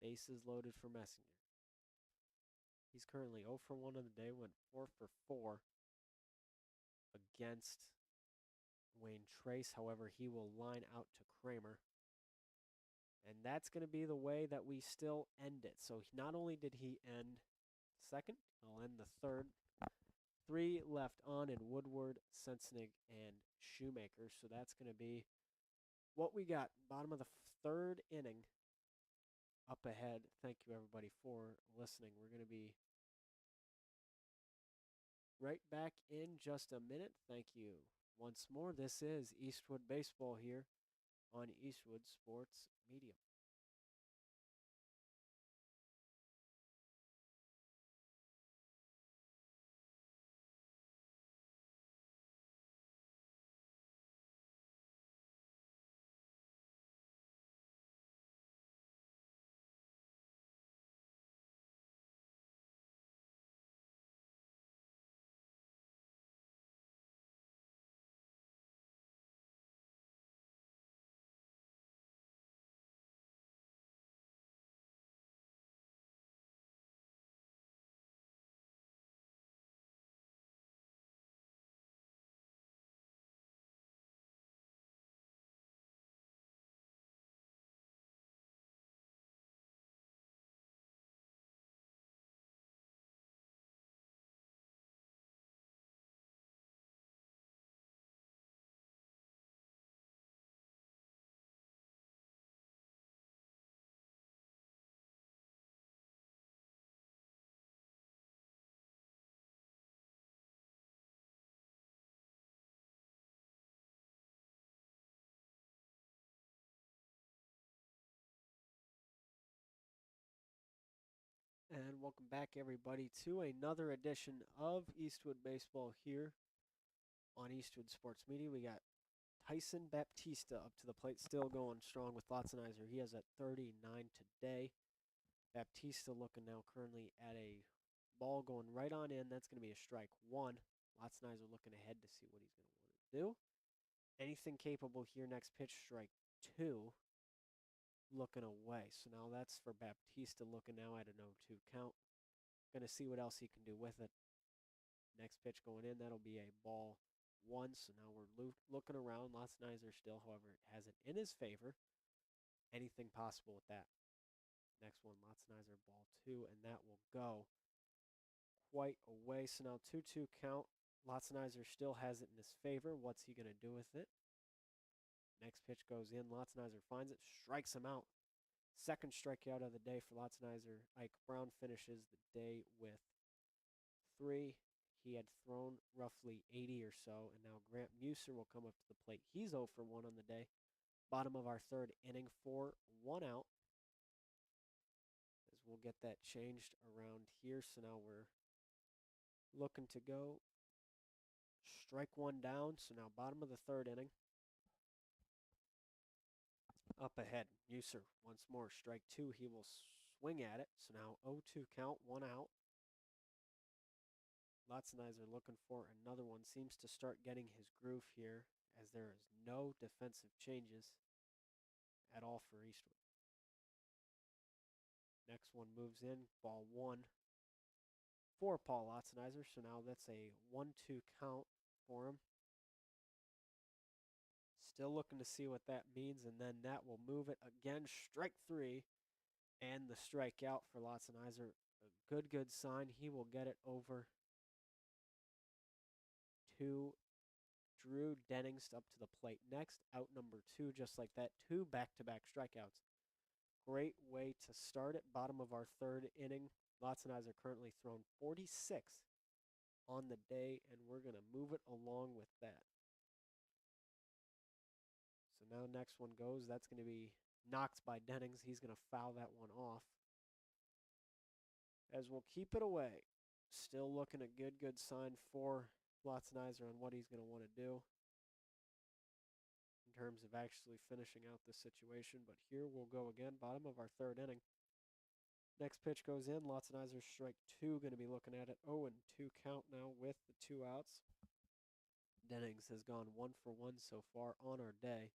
Bases loaded for Messinger. He's currently 0 for 1 on the day, went 4 for 4 against Wayne Trace. However, he will line out to Kramer. And that's going to be the way that we still end it. So not only did he end second, he'll end the third. 3 left on in Woodward, Sensenig, and Shoemaker. So that's going to be what we got. Bottom of the third inning up ahead. Thank you, everybody, for listening. We're going to be right back in just a minute. Thank you once more. This is Eastwood Baseball here on Eastwood Sports Media. And welcome back, everybody, to another edition of Eastwood Baseball here on Eastwood Sports Media. We got Tyson Baptista up to the plate, still going strong with Lotzenizer. He has at 39 today. Baptista looking now currently at a ball going right on in. That's going to be a strike one. Lotzenizer looking ahead to see what he's going to want to do. Anything capable here. Next pitch, strike two. Looking away. So now that's for Baptista looking now at an 0-2 count. Going to see what else he can do with it. Next pitch going in, that'll be a ball one. So now we're looking around. Lotzenizer still, however, has it in his favor. Anything possible with that. Next one, Lotzenizer ball two, and that will go quite away. So now 2-2 count. Lotzenizer still has it in his favor. What's he going to do with it? Next pitch goes in. Lotzenizer finds it, strikes him out. Second strikeout of the day for Lotzenizer. Ike Brown finishes the day with 3. He had thrown roughly 80 or so, and now Grant Muser will come up to the plate. He's 0 for 1 on the day. Bottom of our third inning for 1 out. As we'll get that changed around here. So now we're looking to go strike one down. So now bottom of the third inning. Up ahead, Muser once more. Strike two. He will swing at it. So now 0-2 count, 1 out. Lotzenizer looking for another one. Seems to start getting his groove here as there is no defensive changes at all for Eastwood. Next one moves in, ball one for Paul Lotzenizer. So now that's a 1-2 count for him. Still looking to see what that means, and then that will move it again. Strike three, and the strikeout for Lotzenizer. A good sign. He will get it over to Drew Dennings up to the plate next. Out number 2, just like that. 2 back-to-back strikeouts. Great way to start it. Bottom of our third inning. Lotzenizer currently thrown 46 on the day, and we're going to move it along with that. So now next one goes. That's going to be knocked by Dennings. He's going to foul that one off. As we'll keep it away. Still looking a good sign for Lotzenizer on what he's going to want to do in terms of actually finishing out this situation. But here we'll go again. Bottom of our third inning. Next pitch goes in. Lotzenizer strike two. Going to be looking at it. 0-2 count now with the 2 outs. Dennings has gone 1 for 1 so far on our day.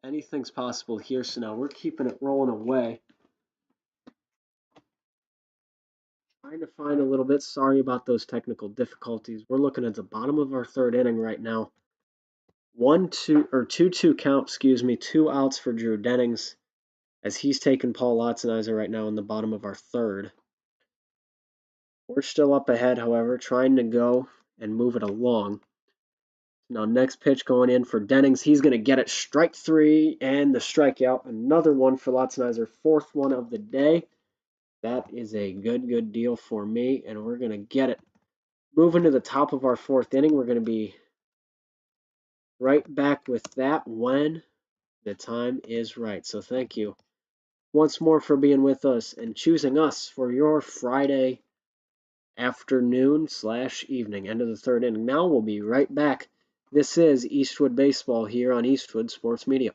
Anything's possible here, so now we're keeping it rolling away. Trying to find a little bit. Sorry about those technical difficulties. We're looking at the bottom of our third inning right now. 2-2 count, 2 outs for Drew Dennings as he's taking Paul Lotzenizer right now in the bottom of our third. We're still up ahead, however, trying to go and move it along. Now, next pitch going in for Dennings. He's going to get it. Strike three and the strikeout. Another one for Lotzenizer. 4th one of the day. That is a good deal for me, and we're going to get it. Moving to the top of our 4th inning, we're going to be right back with that when the time is right. So thank you once more for being with us and choosing us for your Friday afternoon/evening, end of the 3rd inning. Now we'll be right back. This is Eastwood Baseball here on Eastwood Sports Media.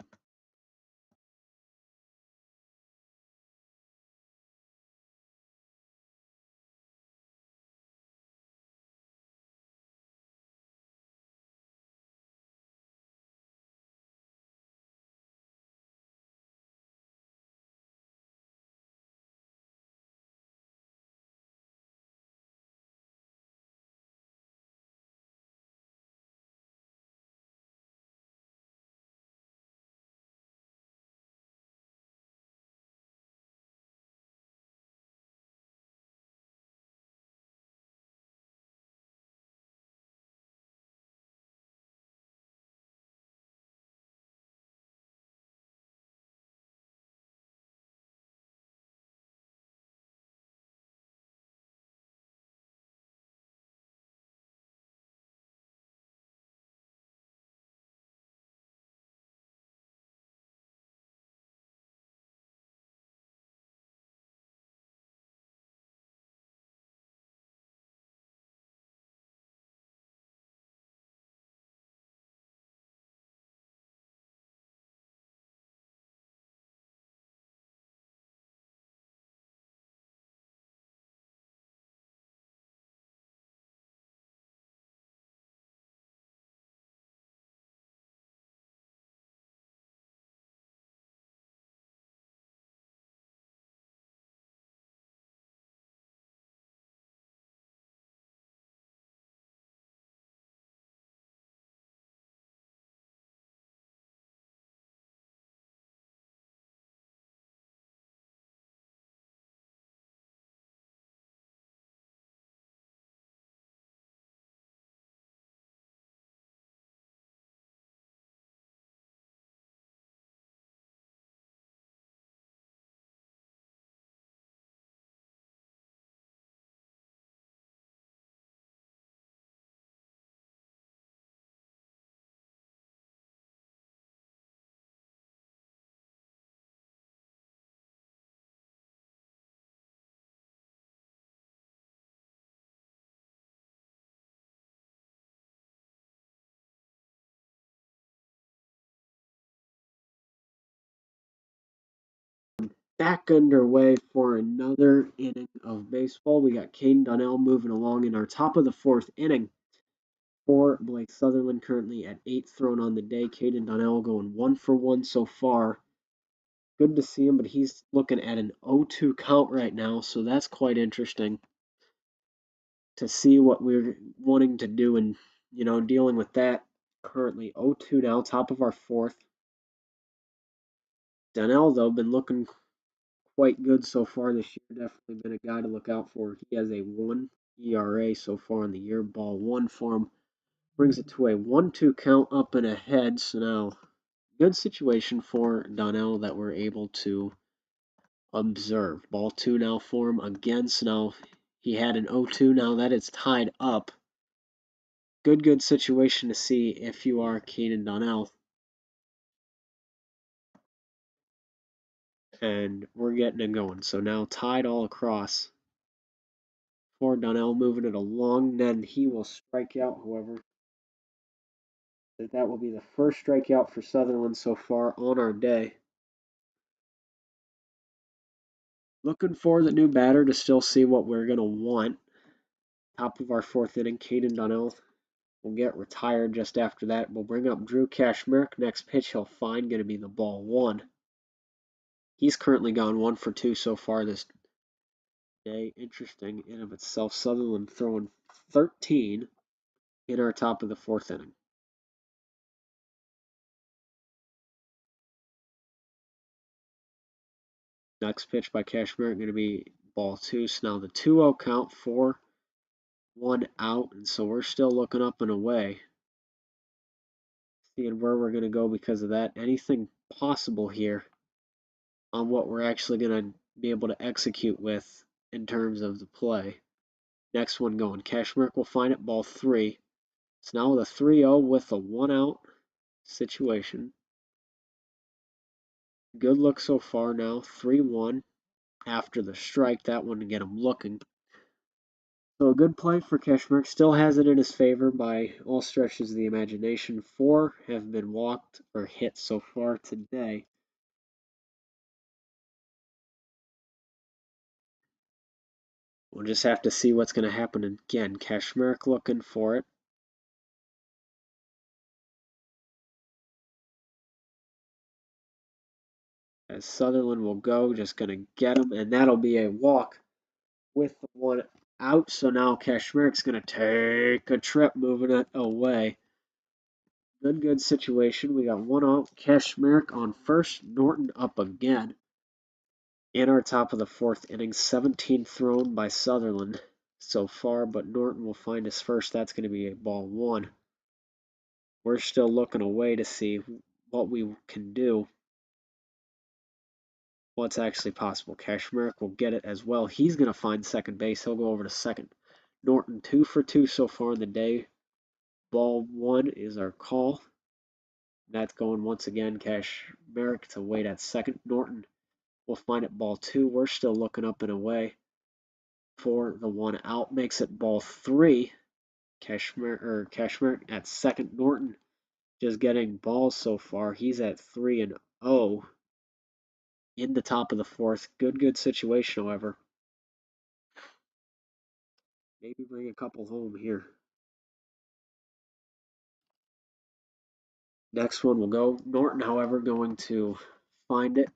back underway for another inning of baseball. We got Caden Donnell moving along in our top of the fourth inning for Blake Sutherland, currently at 8 thrown on the day. Caden Donnell going 1 for 1 so far. Good to see him, but he's looking at an 0-2 count right now, so that's quite interesting to see what we're wanting to do and, dealing with that. Currently 0-2 now, top of our fourth. Donnell, though, been looking quite good so far this year. Definitely been a guy to look out for. He has a 1 ERA so far in the year. Ball 1 for him. Brings it to a 1-2 count up and ahead. So now, good situation for Donnell that we're able to observe. Ball 2 now for him again. So now he had an 0-2. Now that it's tied up. Good situation to see if you are Keenan Donnell. And we're getting it going. So now tied all across for Donnell, moving it along. Then he will strike out, however. That will be the first strikeout for Sutherland so far on our day. Looking for the new batter to still see what we're going to want. Top of our fourth inning, Caden Donnell will get retired just after that. We'll bring up Drew Kashmerk. Next pitch he'll find going to be the ball 1. He's currently gone 1 for 2 so far this day. Interesting in of itself. Sutherland throwing 13 in our top of the fourth inning. Next pitch by Kashmerk going to be ball 2. So now the 2-0 count for 1 out, and so we're still looking up and away, seeing where we're going to go because of that. Anything possible here on what we're actually going to be able to execute with in terms of the play. Next one going. Kashmerk will find it, ball 3. So now with a 3-0 with a 1 out situation. Good look so far now. 3-1 after the strike. That one to get him looking. So a good play for Kashmerk. Still has it in his favor by all stretches of the imagination. 4 have been walked or hit so far today. We'll just have to see what's going to happen again. Kashmerk looking for it. As Sutherland will go, just going to get him, and that'll be a walk with 1 out. So now Kashmerk's going to take a trip moving it away. Good situation. We got 1 out. Kashmerk on first. Norton up again. In our top of the fourth inning, 17 thrown by Sutherland so far, but Norton will find his first. That's going to be a ball 1. We're still looking away to see what we can do, what's actually possible. Kashmerk will get it as well. He's going to find second base. He'll go over to second. Norton 2 for 2 so far in the day. Ball 1 is our call. That's going once again. Kashmerk to wait at second. Norton will find it, ball 2. We're still looking up and away for the 1 out. Makes it ball 3. Kashmerk at second. Norton just getting balls so far. He's at 3-0 in the top of the fourth. Good situation, however. Maybe bring a couple home here. Next one will go. Norton, however, going to find it.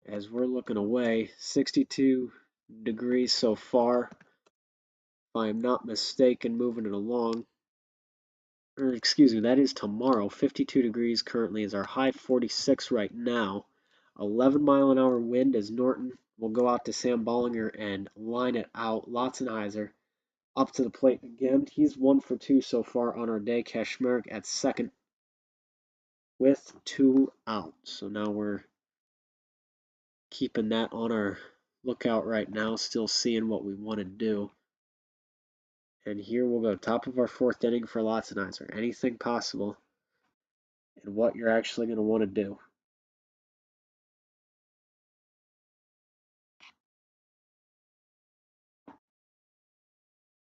As we're looking away, 62 degrees so far. If I'm not mistaken, moving it along. Or excuse me, that is tomorrow. 52 degrees currently is our high, 46 right now. 11-mile-an-hour wind as Norton will go out to Sam Bollinger and line it out. Lotzenheiser up to the plate again. He's 1 for 2 so far on our day. Kashmerk at second with 2 out. So now we're keeping that on our lookout right now, still seeing what we want to do. And here we'll go, top of our fourth inning for Lotzenheiser. Anything possible and what you're actually going to want to do.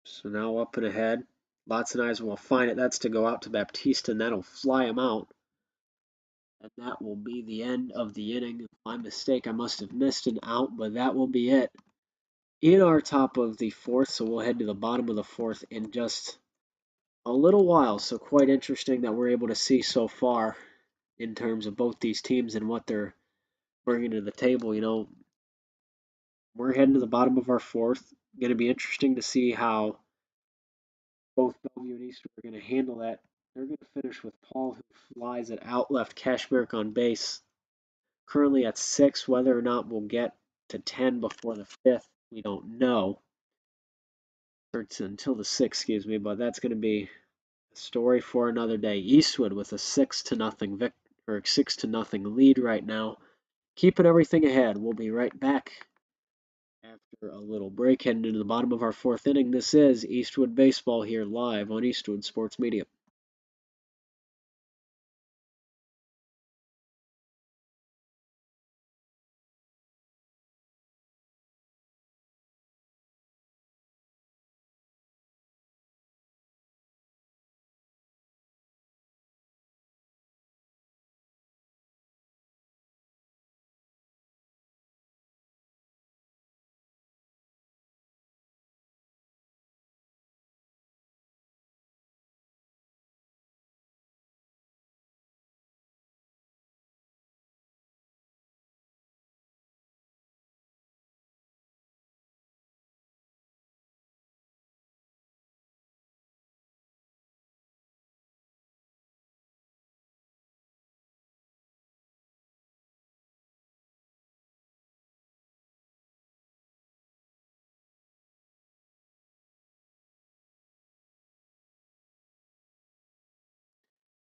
So now up and ahead. Lotzenheiser will find it. That's to go out to Baptiste, and that'll fly him out. And that will be the end of the inning. My mistake, I must have missed an out, but that will be it in our top of the fourth. So we'll head to the bottom of the fourth in just a little while. So quite interesting that we're able to see so far in terms of both these teams and what they're bringing to the table. We're heading to the bottom of our fourth. Going to be interesting to see how both Bellevue and Eastwood are going to handle that. They're going to finish with Paul, who flies it out left, Cashmere on base. Currently at 6. Whether or not we'll get to 10 before the 5th, we don't know. Or until the 6th, excuse me, but that's going to be a story for another day. Eastwood with a 6-0 lead right now, keeping everything ahead. We'll be right back after a little break, heading into the bottom of our fourth inning. This is Eastwood Baseball here live on Eastwood Sports Media.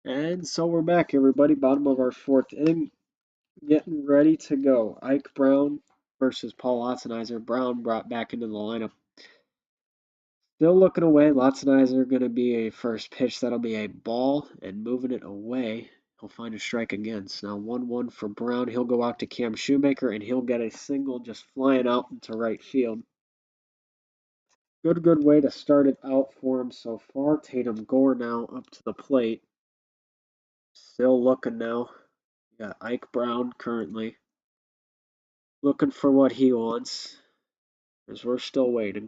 And so we're back, everybody. Bottom of our fourth inning, getting ready to go. Ike Brown versus Paul Lotzenizer. Brown brought back into the lineup. Still looking away. Lotzenizer going to be a first pitch. That'll be a ball, and moving it away. He'll find a strike again. So now 1-1 for Brown. He'll go out to Cam Shoemaker, and he'll get a single just flying out into right field. Good way to start it out for him so far. Tatum Gore now up to the plate. Still looking now. We got Ike Brown currently looking for what he wants, as we're still waiting.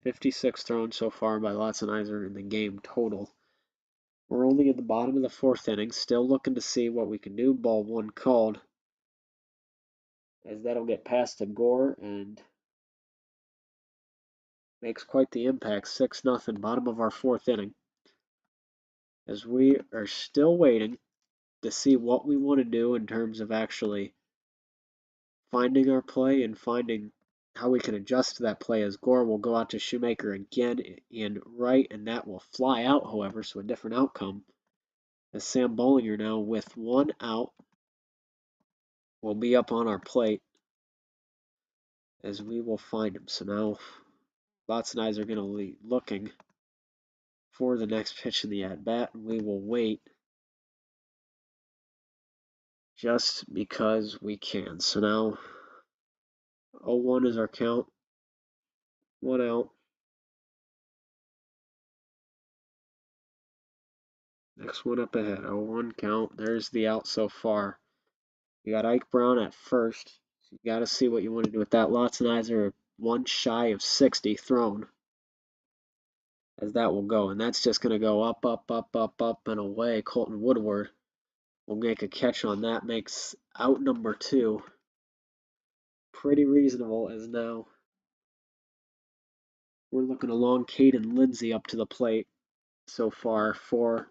56 thrown so far by Lotzenizer in the game total. We're only in the bottom of the fourth inning, still looking to see what we can do. Ball 1 called, as that'll get past to Gore and makes quite the impact. 6-0, bottom of our fourth inning, as we are still waiting to see what we want to do in terms of actually finding our play and finding how we can adjust to that play, as Gore will go out to Shoemaker again and right, and that will fly out, however, so a different outcome. As Sam Bollinger now with 1 out will be up on our plate, as we will find him. So now Lots and Eyes are going to be looking for the next pitch in the at-bat, and we will wait just because we can. So now 0-1 is our count. 1 out. Next one up ahead. 0-1 count. There's the out so far. You got Ike Brown at first. So you got to see what you want to do with that. Lots and Eyes are 1 shy of 60 thrown, as that will go. And that's just going to go up, and away. Colton Woodward will make a catch on that. Makes out number 2 pretty reasonable, as now we're looking along Caden Lindsay up to the plate so far for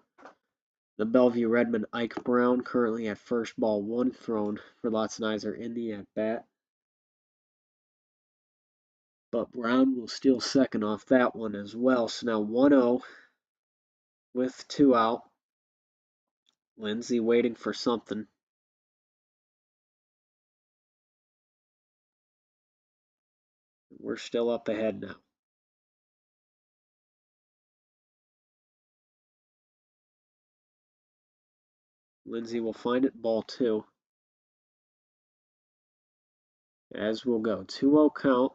the Bellevue Redman. Ike Brown currently at first, ball 1 thrown for Lotzenizer in the at-bat. But Brown will steal second off that one as well. So now 1-0 with 2 out. Lindsay waiting for something. We're still up ahead now. Lindsay will find it, ball 2. As we'll go. 2-0 count.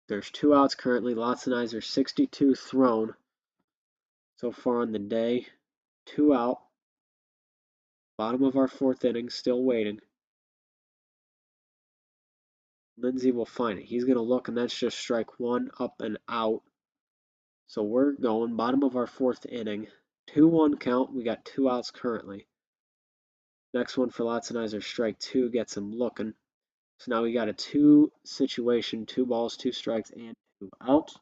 There's 2 outs currently. Lotzenizer 62 thrown so far on the day. 2 out. Bottom of our fourth inning, still waiting. Lindsey will find it. He's going to look, and that's just strike one, up and out. So we're going bottom of our fourth inning. 2-1 count. We got 2 outs currently. Next one for Latzenizer, strike 2, gets him looking. So now we got a 2 situation, 2 balls, 2 strikes, and 2 outs.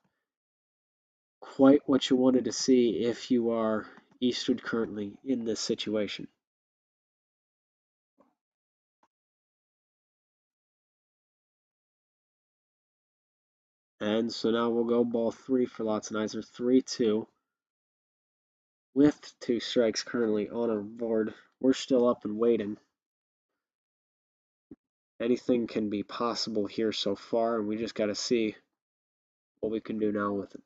Quite what you wanted to see if you are Eastwood currently in this situation. And so now we'll go ball 3 for Latzenizer, 3-2. With 2 strikes currently on our board, we're still up and waiting. Anything can be possible here so far, and we just got to see what we can do now with it.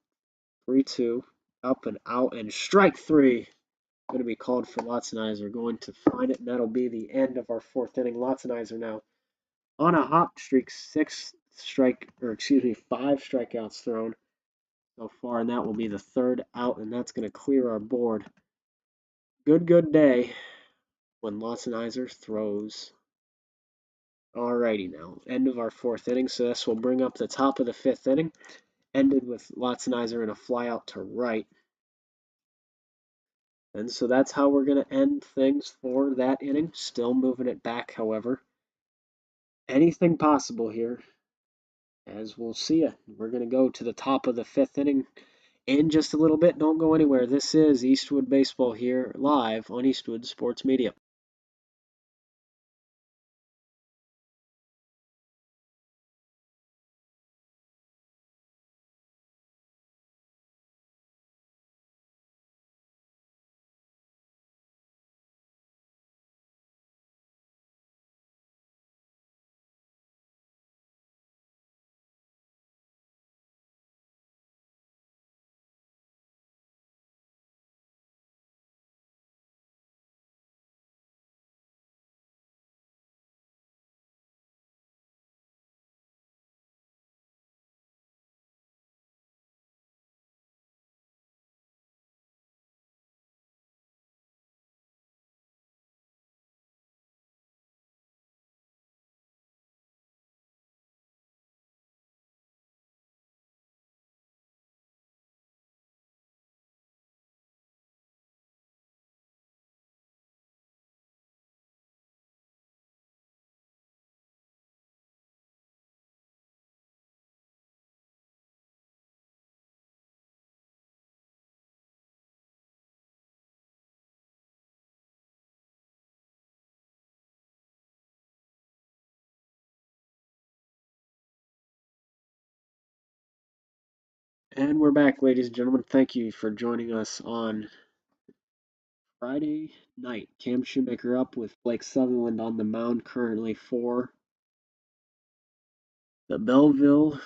3-2, up and out, and strike 3. Going to be called for Latzenizer, going to find it, and that'll be the end of our fourth inning. Latzenizer now on a hot streak, 5 strikeouts thrown so far, and that will be the 3rd out, and that's going to clear our board. Good day when Latzenizer throws. Alrighty now, end of our 4th inning, so this will bring up the top of the 5th inning. Ended with Latzenizer in a flyout to right. And so that's how we're going to end things for that inning. Still moving it back, however. Anything possible here, as we'll see it. We're going to go to the top of the 5th inning in just a little bit. Don't go anywhere. This is Eastwood Baseball here live on Eastwood Sports Media. And we're back, ladies and gentlemen. Thank you for joining us on Friday night. Cam Shoemaker up with Blake Sutherland on the mound currently for the Bellevue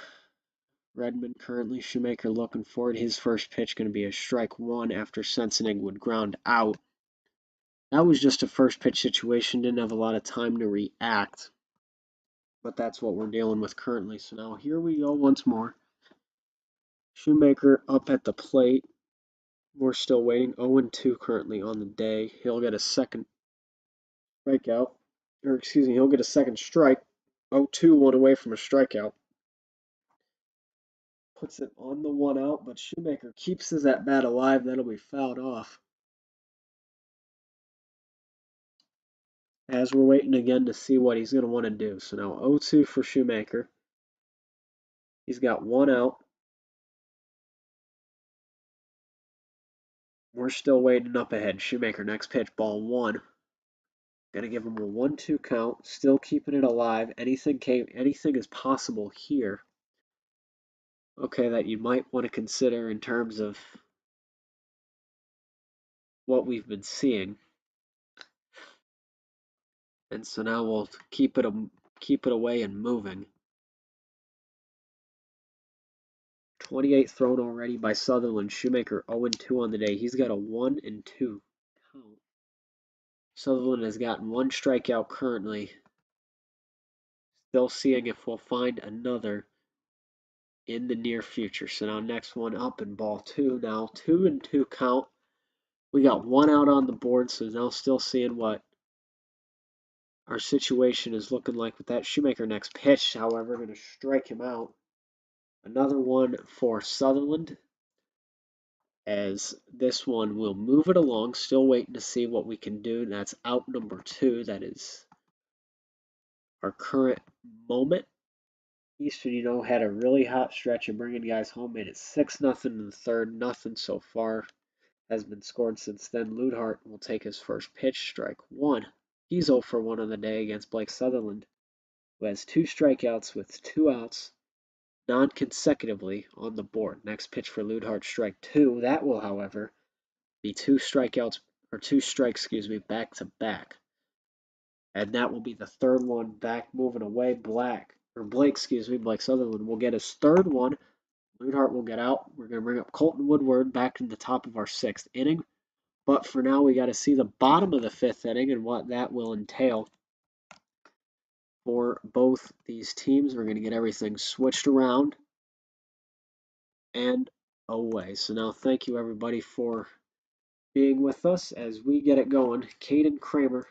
Redman. Currently, Shoemaker looking forward. His first pitch going to be a strike 1 after Sensenig would ground out. That was just a first pitch situation. Didn't have a lot of time to react. But that's what we're dealing with currently. So now here we go once more. Shoemaker up at the plate. We're still waiting. 0-2 currently on the day. He'll get a second strikeout. He'll get a second strike. 0-2, 1 away from a strikeout. Puts it on the 1 out, but Shoemaker keeps his at bat alive. That'll be fouled off. As we're waiting again to see what he's going to want to do. So now 0-2 for Shoemaker. He's got 1 out. We're still waiting up ahead. Shoemaker, next pitch, ball 1. Gonna give him a 1-2 count. Still keeping it alive. Anything is possible here. Okay, that you might want to consider in terms of what we've been seeing. And so now we'll keep it away and moving. 28 thrown already by Sutherland. Shoemaker 0-2 on the day. He's got a 1-2 count. Sutherland has gotten 1 strikeout currently. Still seeing if we'll find another in the near future. So now next one up in ball 2. Now 2-2 count. We got 1 out on the board, so now still seeing what our situation is looking like with that Shoemaker next pitch. However, going to strike him out. Another one for Sutherland, as this one will move it along. Still waiting to see what we can do. That's out number 2. That is our current moment. Eastwood, had a really hot stretch of bringing guys home. Made it 6-0 in the third. Nothing so far has been scored since then. Ludhart will take his first pitch, strike 1. He's 0 for 1 on the day against Blake Sutherland, who has 2 strikeouts with 2 outs non-consecutively on the board. Next pitch for Ludhart, strike 2. That will, however, be 2 strikeouts, or 2 strikes, back to back. And that will be the third one back, moving away. Blake Sutherland will get his third one. Ludhart will get out. We're going to bring up Colton Woodward back in the top of our 6th inning. But for now, we got to see the bottom of the 5th inning and what that will entail for both these teams. We're going to get everything switched around and away. So now thank you everybody for being with us as we get it going. Caden Kramer,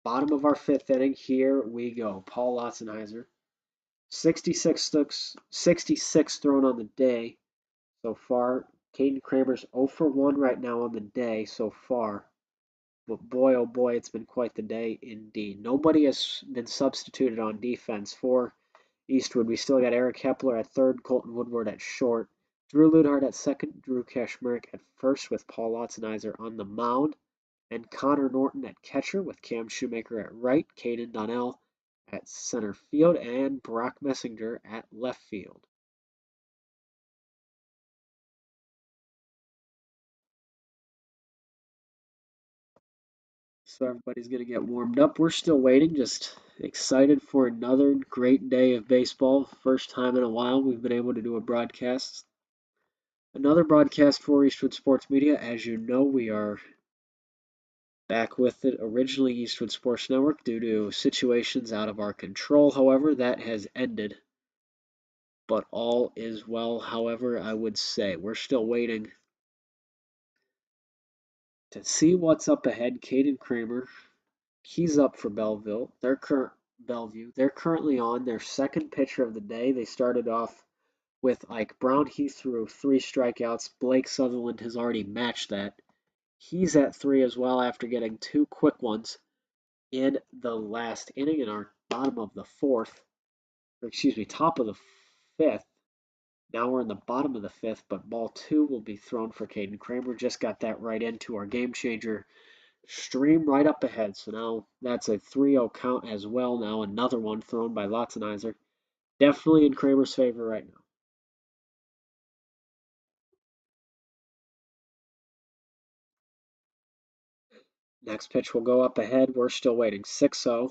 bottom of our 5th inning. Here we go. Paul Lotzenheiser, 66 thrown on the day so far. Caden Kramer's 0 for 1 right now on the day so far. But boy, oh boy, it's been quite the day indeed. Nobody has been substituted on defense for Eastwood. We still got Eric Hepler at third, Colton Woodward at short, Drew Ludhart at second, Drew Kashmerick at first with Paul Lotzenheiser on the mound, and Connor Norton at catcher with Cam Shoemaker at right, Caden Donnell at center field, and Brock Messinger at left field. So everybody's going to get warmed up. We're still waiting, just excited for another great day of baseball. First time in a while we've been able to do a broadcast. Another broadcast for Eastwood Sports Media. As you know, we are back with it. Originally Eastwood Sports Network due to situations out of our control. However, that has ended. But all is well. However, I would say we're still waiting to see what's up ahead. Caden Kramer, he's up for Bellevue. They're currently on their second pitcher of the day. They started off with Ike Brown. He threw 3 strikeouts. Blake Sutherland has already matched that. He's at 3 as well after getting 2 quick ones in the last inning in our top of the 5th. Now we're in the bottom of the 5th, but ball 2 will be thrown for Caden Kramer. Just got that right into our game changer stream right up ahead. So now that's a 3-0 count as well. Now another one thrown by Lotzenheiser. Definitely in Kramer's favor right now. Next pitch will go up ahead. We're still waiting. 6-0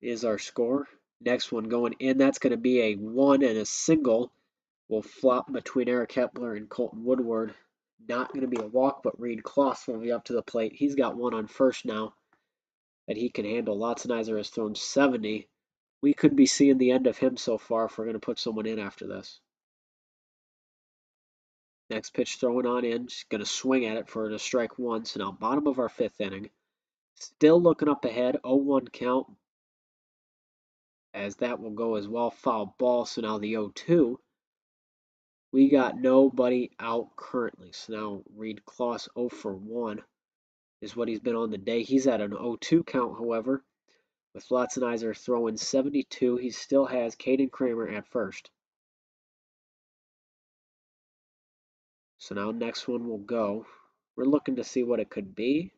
is our score. Next one going in. That's going to be a 1 and a single. Will flop between Eric Hepler and Colton Woodward. Not going to be a walk, but Reed Kloss will be up to the plate. He's got 1 on first now that he can handle. Lotzenheiser has thrown 70. We could be seeing the end of him so far if we're going to put someone in after this. Next pitch throwing on in. Just going to swing at it for a strike 1. So now bottom of our 5th inning. Still looking up ahead. 0-1 count. As that will go as well. Foul ball. So now the 0-2. We got nobody out currently. So now Reed Kloss 0 for 1 is what he's been on the day. He's at an 0-2 count, however. With Lotzenheiser throwing 72, he still has Caden Kramer at first. So now next one will go. We're looking to see what it could be.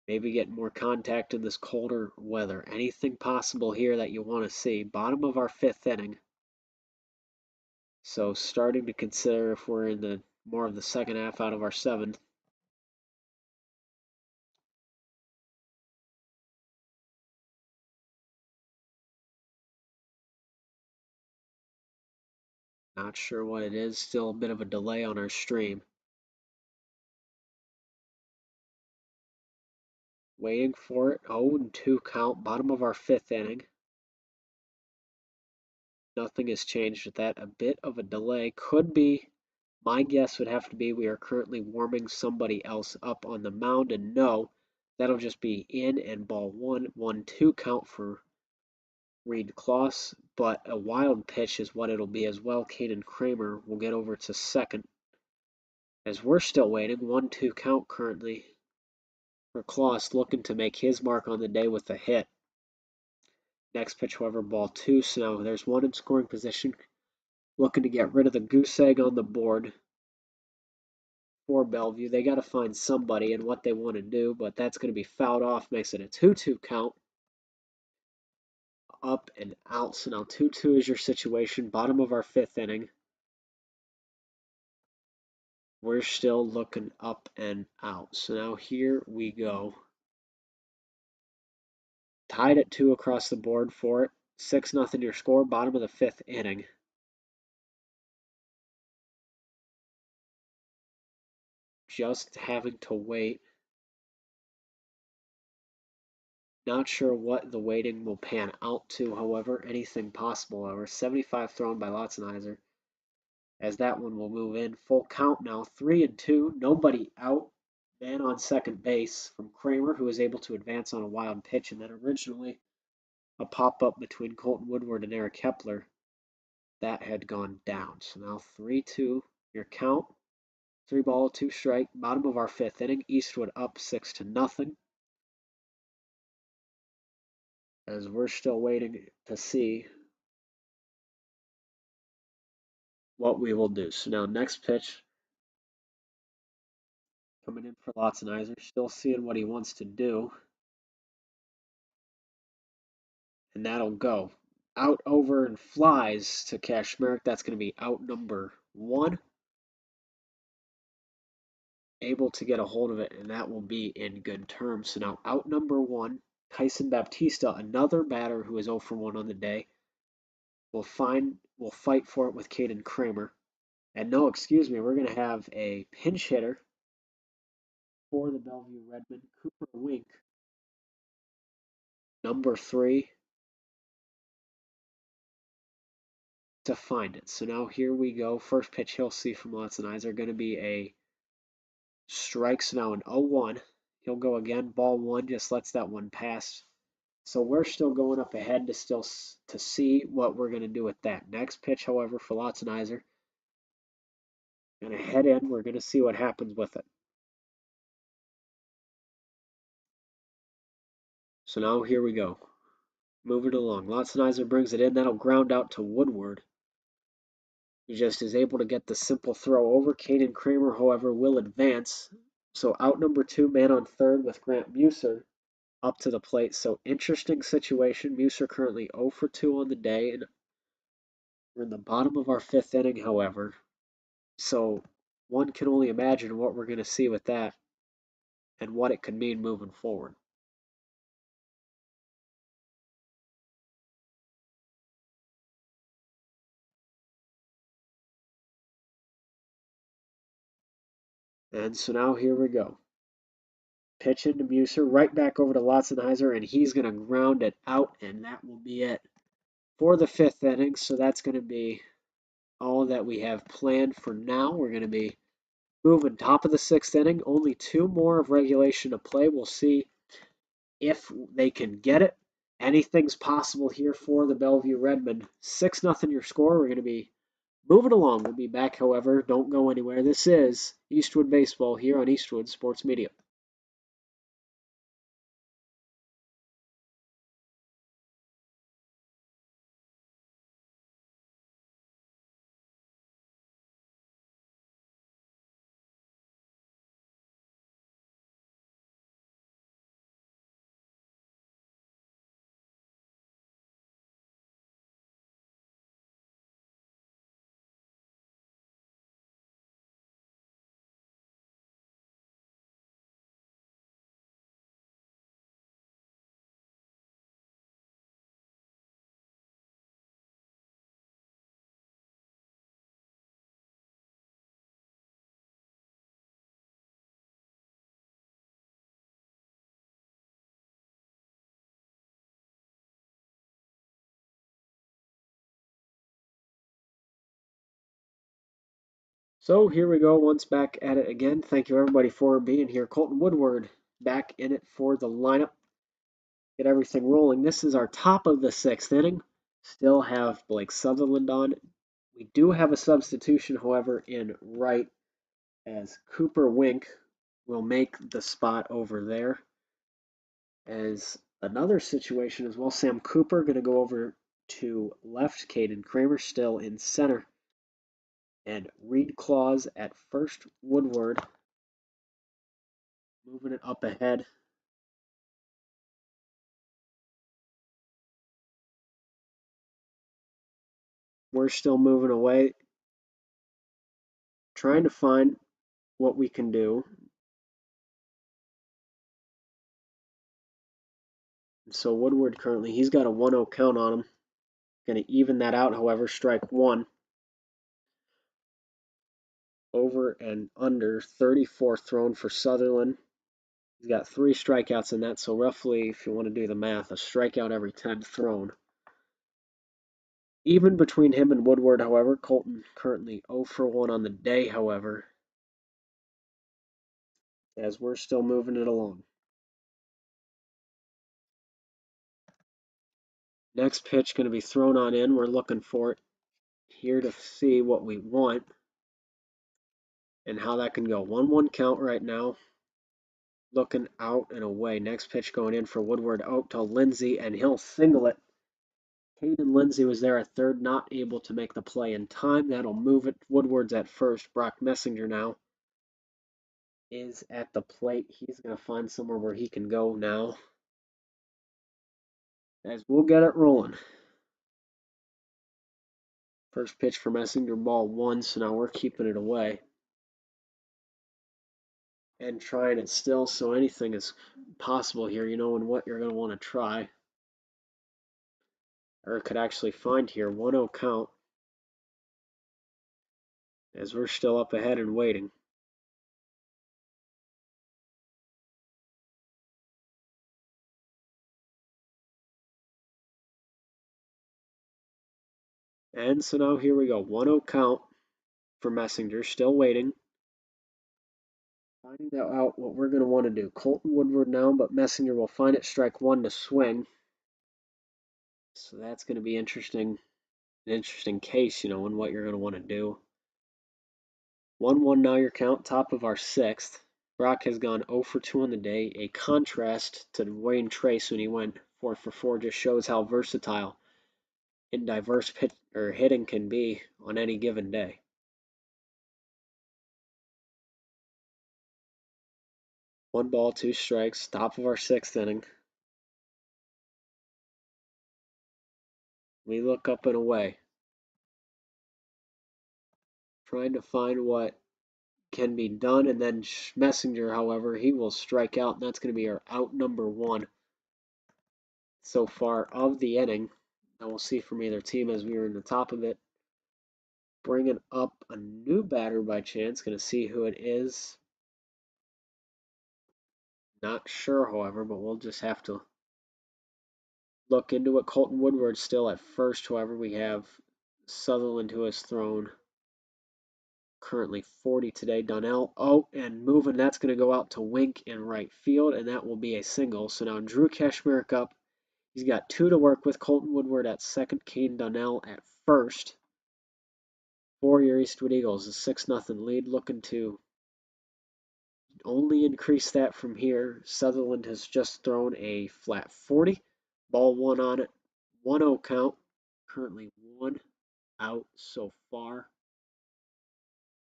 Maybe get more contact in this colder weather. Anything possible here that you want to see. Bottom of our 5th inning. So starting to consider if we're in the more of the second half out of our 7th. Not sure what it is. Still a bit of a delay on our stream. Waiting for it. 0-2 count. Bottom of our 5th inning. Nothing has changed with that. A bit of a delay. Could be My guess would have to be we are currently warming somebody else up on the mound, and no, that'll just be in and ball one, 1-2 count for Reed Kloss, but a wild pitch is what it'll be as well. Caden Kramer will get over to second as we're still waiting. 1-2 count currently for Kloss, looking to make his mark on the day with a hit. Next pitch, however, ball two. So now there's one in scoring position, looking to get rid of the goose egg on the board for Bellevue. They got to find somebody and what they want to do, but that's going to be fouled off, makes it a 2-2 count. Up and out. So now 2-2 is your situation. Bottom of our fifth inning. We're still looking up and out. So now here we go. Tied at 2 across the board for it. 6-0 your score. Bottom of the fifth inning. Just having to wait. Not sure what the waiting will pan out to, however, anything possible. However, 75 thrown by Lotzenizer, as that one will move in. Full count now, 3-2, nobody out. Man on second base from Kramer, who was able to advance on a wild pitch, and then originally a pop-up between Colton Woodward and Eric Kepler. That had gone down. So now 3-2, your count. 3-ball, 2-strike, bottom of our fifth inning. Eastwood up 6-0. As we're still waiting to see what we will do. So now next pitch coming in for Lotzenizer, still seeing what he wants to do. And that'll go out over and flies to Kashmerick. That's going to be out number one. Able to get a hold of it, and that will be in good terms. So now out number one, Tyson Baptista, another batter who is 0 for 1 on the day, will fight for it with Caden Kramer. And no, excuse me, we're going to have a pinch hitter for the Bellevue Redman, Cooper Wink, number 3, to find it. So now here we go. First pitch he'll see from Lotzenizer going to be a strike. So now an 0-1. He'll go again. Ball one, just lets that one pass. So we're still going up ahead to see what we're going to do with that. Next pitch, however, for Lotzenizer. Going to head in. We're going to see what happens with it. So now here we go. Moving along. Lotzenizer brings it in. That'll ground out to Woodward. He just is able to get the simple throw over. Caden Kramer, however, will advance. So out number 2, man on third with Grant Muser up to the plate. So interesting situation. Muser currently 0 for 2 on the day, and we're in the bottom of our fifth inning, however. So one can only imagine what we're going to see with that and what it could mean moving forward. And so now here we go. Pitch into Muser, right back over to Lotzenizer, and he's going to ground it out, and that will be it for the fifth inning. So that's going to be all that we have planned for now. We're going to be moving top of the sixth inning. Only 2 more of regulation to play. We'll see if they can get it. Anything's possible here for the Bellevue Redmen. 6-0 your score. We're going to be moving along. We'll be back, however. Don't go anywhere. This is Eastwood Baseball here on Eastwood Sports Media. So here we go, once back at it again. Thank you everybody for being here. Colton Woodward back in it for the lineup. Get everything rolling. This is our top of the sixth inning. Still have Blake Sutherland on. We do have a substitution, however, in right, as Cooper Wink will make the spot over there. As another situation as well, Sam Cooper going to go over to left. Caden Kramer still in center. And Reed Claus at first. Woodward moving it up ahead. We're still moving away, trying to find what we can do. So Woodward currently, he's got a 1-0 count on him. Going to even that out, however, strike one. Over and under 34 thrown for Sutherland. He's got 3 strikeouts in that, so roughly, if you want to do the math, a strikeout every 10 thrown. Even between him and Woodward, however, Colton currently 0 for 1 on the day, however, as we're still moving it along. Next pitch going to be thrown on in. We're looking for it here to see what we want and how that can go. 1-1 count right now. Looking out and away. Next pitch going in for Woodward out to Lindsay, and he'll single it. Caden Lindsay was there at third, not able to make the play in time. That'll move it. Woodward's at first. Brock Messinger now is at the plate. He's going to find somewhere where he can go now, as we'll get it rolling. First pitch for Messinger, ball 1, so now we're keeping it away and trying it still, so anything is possible here, you know, and what you're going to want to try, or could actually find here. 1-0 count, as we're still up ahead and waiting. And so now here we go. 1-0 count for Messinger. Still waiting. Finding out what we're going to want to do. Colton Woodward now, but Messinger will find it. Strike 1 to swing. So that's going to be interesting. An interesting case, you know, in what you're going to want to do. 1-1 now your count. Top of our sixth. Brock has gone 0 for 2 on the day. A contrast to Wayne Trace when he went 4 for 4. Just shows how versatile and diverse hitting can be on any given day. 1 ball, 2 strikes, top of our sixth inning. We look up and away, trying to find what can be done, and then Messinger, however, he will strike out, and that's going to be our out number 1 so far of the inning. Now we'll see from either team as we are in the top of it. Bringing up a new batter by chance, going to see who it is. Not sure, however, but we'll just have to look into it. Colton Woodward still at first, however, we have Sutherland, who has thrown currently 40 today. Donnell, and moving, that's going to go out to Wink in right field, and that will be a single. So now Drew Kashmerick up. He's got 2 to work with. Colton Woodward at second, Caden Donnell at first. For your Eastwood Eagles, a 6-0 lead, looking to only increase that from here. Sutherland has just thrown a flat 40. Ball 1 on it. 1-0 count. Currently 1 out so far,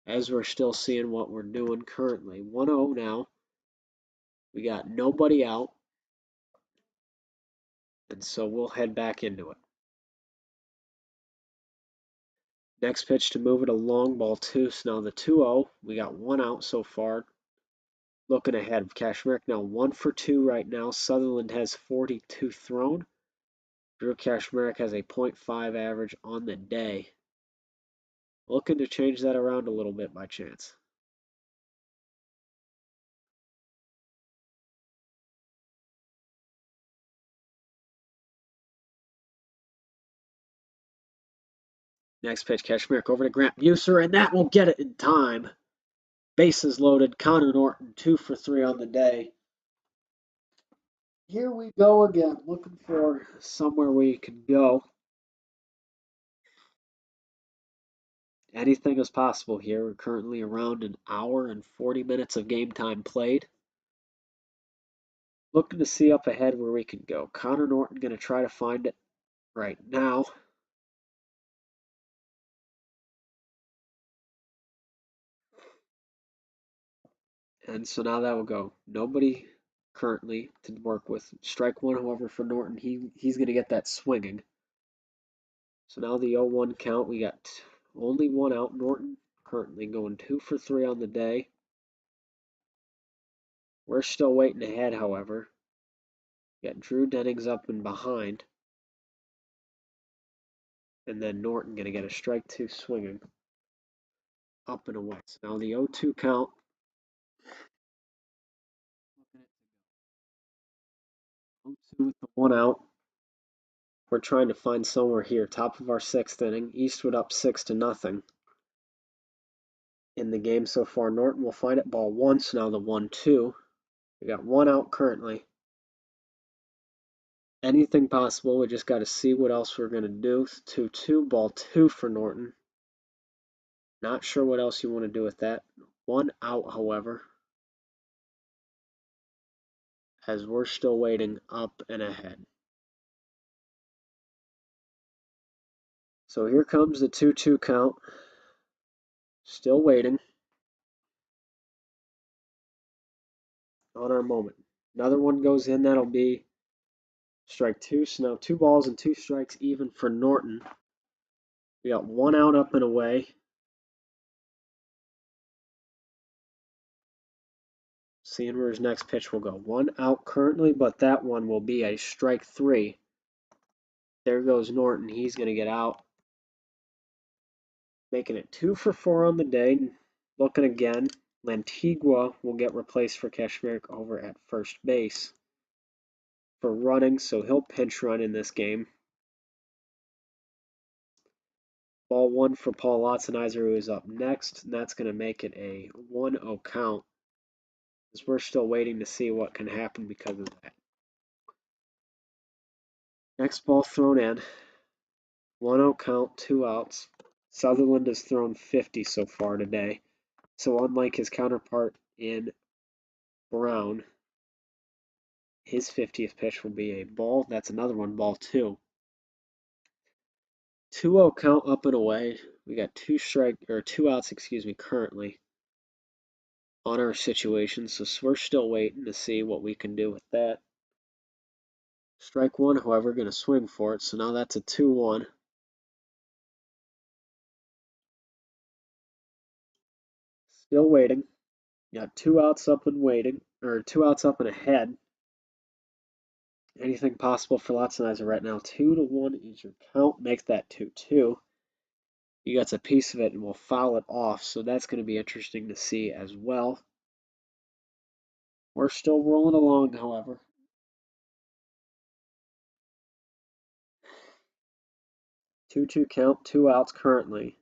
as we're still seeing what we're doing currently. 1-0 now. We got nobody out, and so we'll head back into it. Next pitch to move it along, ball 2. So now the 2-0. We got 1 out so far. Looking ahead, Kashmerick now 1 for 2 right now. Sutherland has 42 thrown. Drew Kashmerick has a .5 average on the day. Looking to change that around a little bit by chance. Next pitch, Kashmir over to Grant Buser, and that will get it in time. Bases loaded. Connor Norton, 2 for 3 on the day. Here we go again, looking for somewhere we can go. Anything is possible here. We're currently around an hour and 40 minutes of game time played. Looking to see up ahead where we can go. Connor Norton going to try to find it right now. And so now that will go. Nobody currently to work with. Strike one, however, for Norton. He's going to get that swinging. So now the 0-1 count. We got only one out. Norton currently going 2 for 3 on the day. We're still waiting ahead, however. We got Drew Dennings up and behind. And then Norton going to get a strike 2 swinging. Up and away. So now the 0-2 count. 0-2 with the 1 out. We're trying to find somewhere here. Top of our 6th inning. Eastwood up 6-0. In the game so far, Norton will find it. Ball 1. So now the 1-2. We got 1 out currently. Anything possible. We just got to see what else we're going to do. 2-2. Ball 2 for Norton. Not sure what else you want to do with that. 1 out, however. As we're still waiting up and ahead. So here comes the 2-2 count. Still waiting on our moment. Another one goes in. That'll be strike 2. So now 2 balls and 2 strikes even for Norton. We got 1 out up and away. Seeing where his next pitch will go. 1 out currently, but that one will be a strike 3. There goes Norton. He's going to get out. Making it 2 for 4 on the day. Looking again. Lantigua will get replaced for Kashmir over at first base for running, so he'll pinch run in this game. Ball 1 for Paul Lotzenizer, who is up next, and that's going to make it a 1-0 count, as we're still waiting to see what can happen because of that. Next ball thrown in. 1-0 count, 2 outs. Sutherland has thrown 50 so far today, so unlike his counterpart in Brown, his 50th pitch will be a ball. That's another one, ball 2. 2-0 count up and away. We got 2 outs, currently on our situation, so we're still waiting to see what we can do with that. Strike 1, however, going to swing for it, so now that's a 2-1. Still waiting. Got 2 outs up and waiting, or 2 outs up and ahead. Anything possible for Lotzenizer right now. 2-1 is your count. Make that 2-2. He gets a piece of it and will foul it off, so that's going to be interesting to see as well. We're still rolling along, however. 2-2 count, 2 outs currently.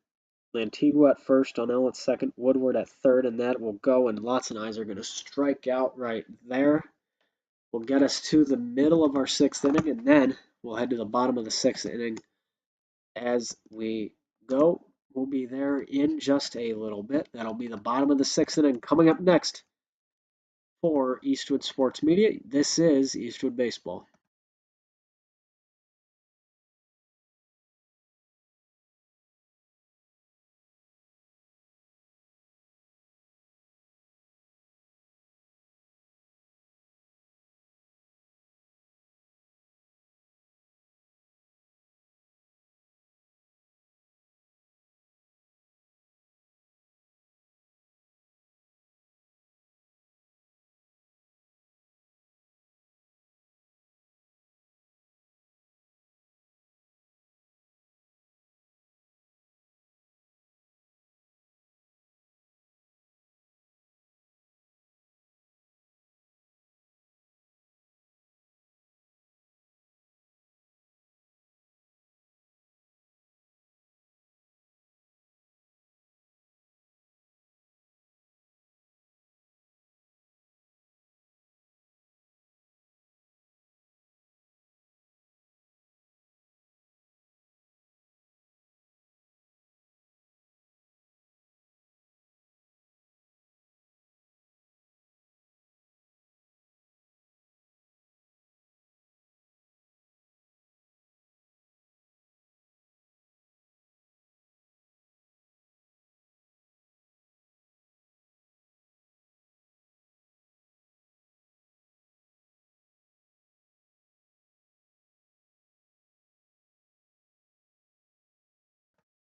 Lantigua at first, Donnell at second, Woodward at third, and that will go, and Lotzenizer going to strike out right there. Will get us to the middle of our 6th inning, and then we'll head to the bottom of the 6th inning as we go. We'll be there in just a little bit. That'll be the bottom of the 6th inning. Coming up next for Eastwood Sports Media, this is Eastwood Baseball.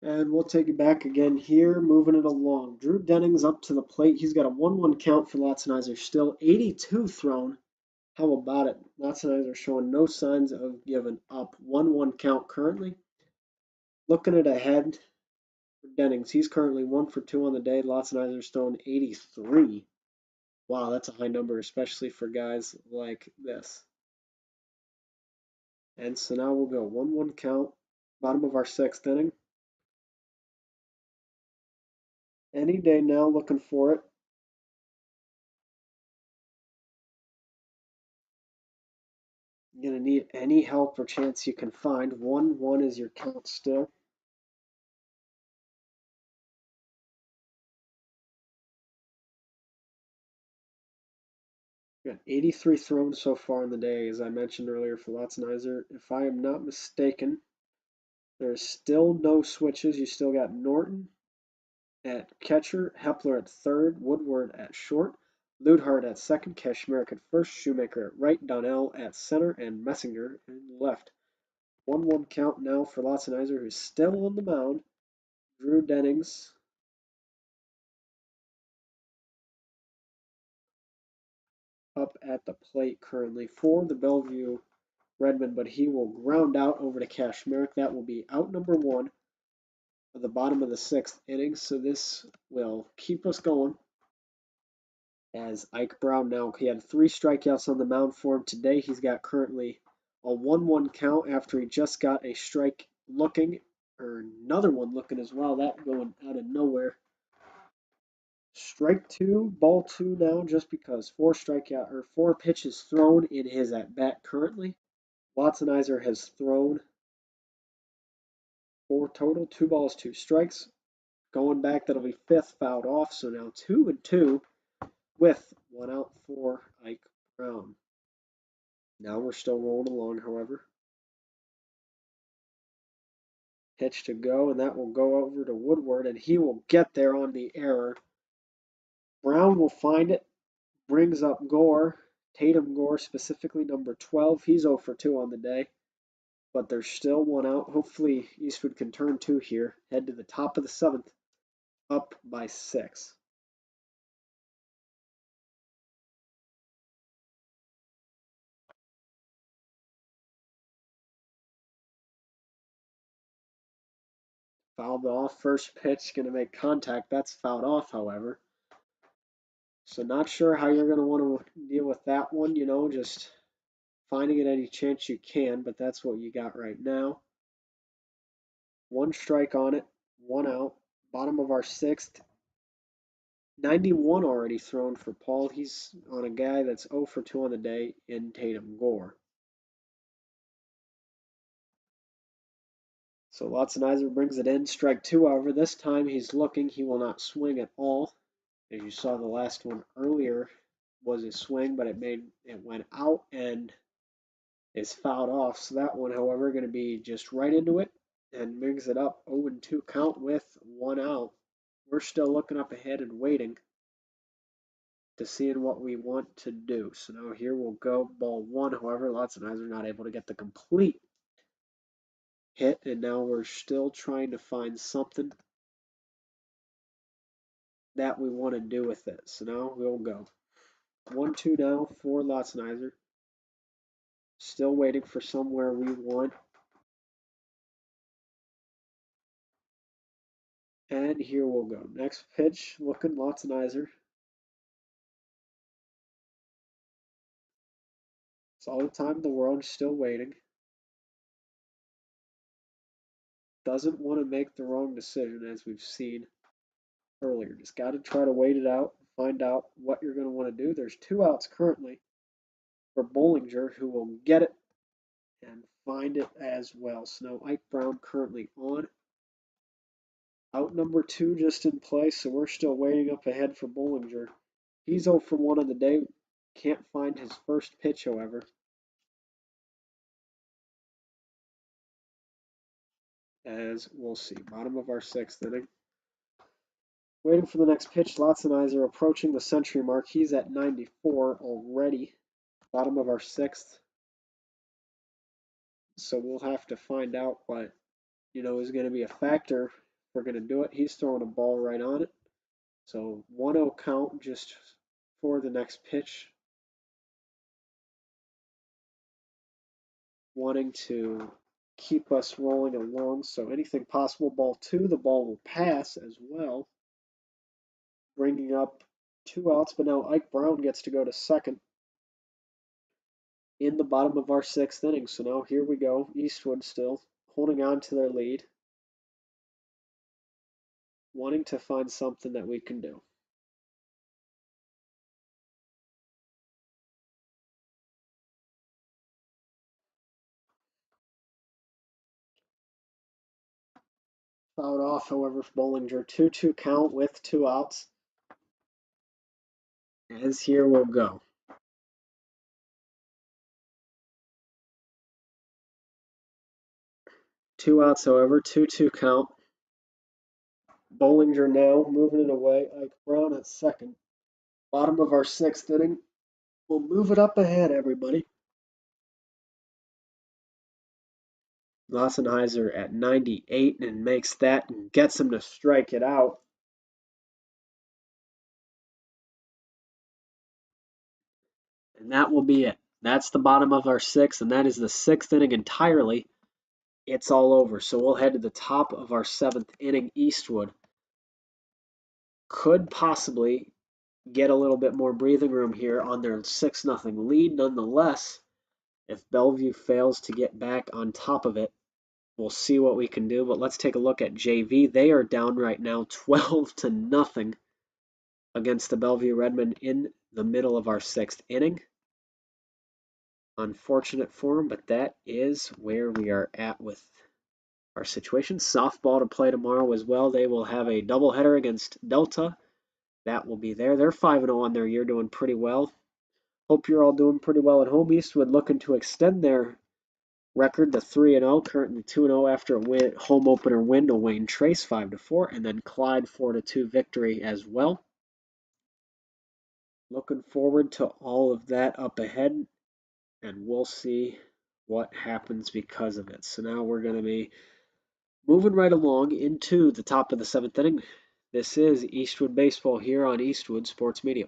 And we'll take it back again here, moving it along. Drew Dennings up to the plate. He's got a 1-1 count for Latzenizer still. 82 thrown. How about it? Latzenizer showing no signs of giving up. 1-1 count currently. Looking at ahead for Dennings. He's currently 1 for 2 on the day. Latzenizer's thrown 83. Wow, that's a high number, especially for guys like this. And so now we'll go 1-1 count. Bottom of our sixth inning. Any day now, looking for it. You're going to need any help or chance you can find. 1-1 is your count still. Got 83 thrown so far in the day, as I mentioned earlier for Latzenizer. If I am not mistaken, there's still no switches. You still got Norton at catcher, Hepler at third, Woodward at short, Ludhart at second, Kashmerick at first, Shoemaker at right, Donnell at center, and Messinger at left. 1-1 count now for Latzenizer, who's still on the mound. Drew Dennings up at the plate currently for the Bellevue Redman, but he will ground out over to Kashmerick. That will be out number 1 at the bottom of the sixth inning, so this will keep us going. As Ike Brown now, he had 3 strikeouts on the mound for him today. He's got currently a 1-1 count after he just got a strike looking, or another one looking as well. That going out of nowhere. Strike 2, ball 2 now, just because 4 pitches thrown in his at bat currently. Watsonizer has thrown 4 total, 2 balls, 2 strikes. Going back, that'll be 5th fouled off. So now 2-2 with 1 out for Ike Brown. Now we're still rolling along, however. Pitch to go, and that will go over to Woodward, and he will get there on the error. Brown will find it, brings up Gore, Tatum Gore, specifically number 12. He's 0 for 2 on the day, but there's still 1 out. Hopefully Eastwood can turn 2 here. Head to the top of the 7th, up by 6. Fouled off, first pitch, going to make contact. That's fouled off, however. So not sure how you're going to want to deal with that one, just finding it any chance you can, but that's what you got right now. 1 strike on it, 1 out. Bottom of our 6th. 91 already thrown for Paul. He's on a guy that's 0 for 2 on the day in Tatum Gore. So Latzenizer brings it in. Strike 2, however. This time he's looking. He will not swing at all. As you saw, the last one earlier was a swing, but it went out and is fouled off. So that one, however, going to be just right into it and brings it up 0-2 count with 1 out. We're still looking up ahead and waiting to seeing what we want to do. So now here we'll go. Ball 1, however, Latzenizer not able to get the complete hit, and now we're still trying to find something that we want to do with it. So now we'll go. 1-2 now for Latzenizer. Still waiting for somewhere we want. And here we'll go. Next pitch, looking Latzenizer. It's all the time in the world, still waiting. Doesn't want to make the wrong decision, as we've seen earlier. Just got to try to wait it out, find out what you're going to want to do. There's 2 outs currently for Bollinger, who will get it and find it as well. So now Ike Brown currently on. Out number 2 just in play, so we're still waiting up ahead for Bollinger. He's 0 for 1 on the day. Can't find his first pitch, however. As we'll see. Bottom of our 6th inning. Waiting for the next pitch. Latzenizer approaching the century mark. He's at 94 already. Bottom of our 6th. So we'll have to find out what, is going to be a factor we're going to do it. He's throwing a ball right on it. So 1-0 count just for the next pitch. Wanting to keep us rolling along. So anything possible. Ball 2, the ball will pass as well. Bringing up 2 outs, but now Ike Brown gets to go to second in the bottom of our 6th inning. So now here we go. Eastwood still holding on to their lead. Wanting to find something that we can do. Fouled off, however, for Bollinger. 2-2 count with 2 outs. As here we'll go. Two outs, however, 2-2 count. Bollinger now moving it away. Ike Brown at second. Bottom of our 6th inning. We'll move it up ahead, everybody. Lassenheiser at 98 and makes that and gets him to strike it out. And that will be it. That's the bottom of our 6th, and that is the 6th inning entirely. It's all over. So we'll head to the top of our 7th inning. Eastwood could possibly get a little bit more breathing room here on their 6-0 lead. Nonetheless, if Bellevue fails to get back on top of it, we'll see what we can do. But let's take a look at JV. They are down right now 12-0 against the Bellevue Redman in the middle of our 6th inning. Unfortunate for them, but that is where we are at with our situation. Softball to play tomorrow as well. They will have a doubleheader against Delta. That will be there. They're 5-0 on their year, doing pretty well. Hope you're all doing pretty well at home. Eastwood looking to extend their record to 3-0, currently 2-0 after a home opener win to Wayne Trace 5-4, and then Clyde 4-2 victory as well. Looking forward to all of that up ahead, and we'll see what happens because of it. So now we're going to be moving right along into the top of the 7th inning. This is Eastwood Baseball here on Eastwood Sports Media.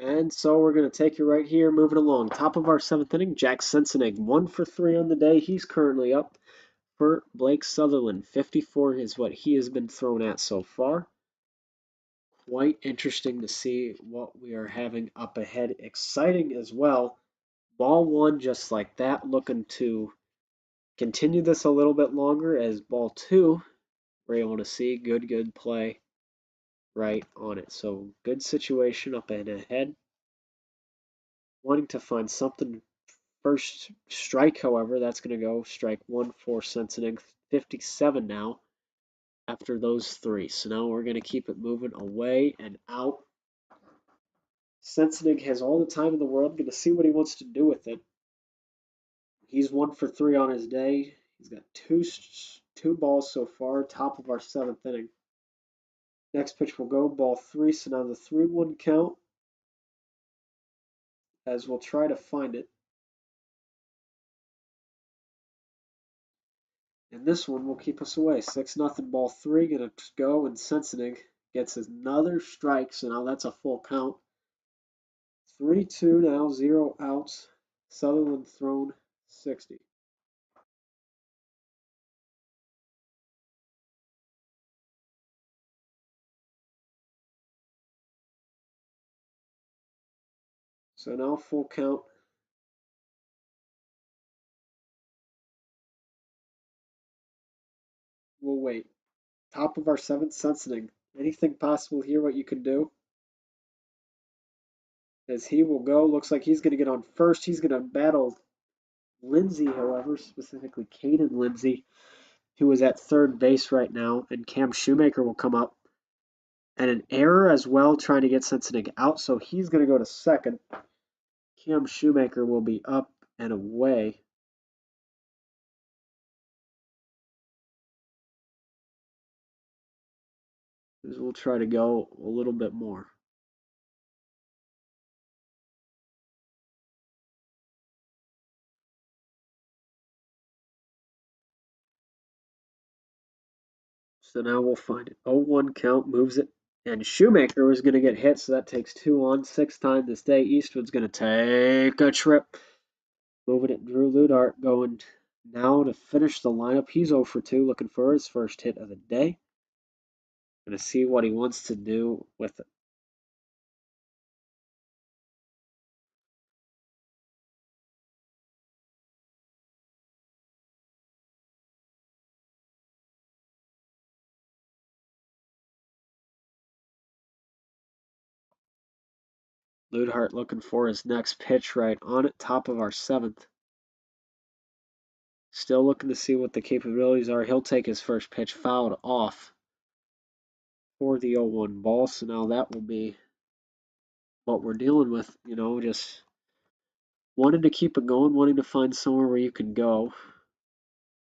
And so we're going to take you right here, moving along. Top of our 7th inning, Jack Sensenig, 1 for 3 on the day. He's currently up for Blake Sutherland. 54 is what he has been thrown at so far. Quite interesting to see what we are having up ahead. Exciting as well. Ball 1 just like that, looking to continue this a little bit longer as ball 2, we're able to see good play right on it. So good situation up and ahead. Wanting to find something. First strike, however, that's going to go strike 1 for Sensenig. 57 now after those 3. So now we're going to keep it moving away and out. Sensenig has all the time in the world. Going to see what he wants to do with it. He's 1 for 3 on his day. He's got two balls so far, top of our 7th inning. Next pitch will go, ball 3. So now the 3-1 count as we'll try to find it. And this one will keep us away. 6-0 ball 3, gonna go, and Sensenig gets another strike, so now that's a full count. 3-2 now, 0 outs. Sutherland thrown 60. So now full count. We'll wait. Top of our seventh, Sensiting. Anything possible here what you can do? As he will go, looks like he's going to get on first. He's going to battle Lindsay, however, specifically Caden Lindsay, who is at third base right now, and Cam Shoemaker will come up. And an error as well, trying to get Sensiting out, so he's going to go to second. Cam Shoemaker will be up and away. We'll try to go a little bit more. So now we'll find it. 0-1 count, moves it. And Shoemaker was going to get hit, so that takes 2 on. Sixth time this day. Eastwood's going to take a trip. Moving it. Drew Ludart going now to finish the lineup. He's 0 for 2, looking for his first hit of the day. Going to see what he wants to do with it. Ludart looking for his next pitch right on it, top of our seventh. Still looking to see what the capabilities are. He'll take his first pitch fouled off for the 0-1 ball. So now that will be what we're dealing with, just wanting to keep it going, wanting to find somewhere where you can go.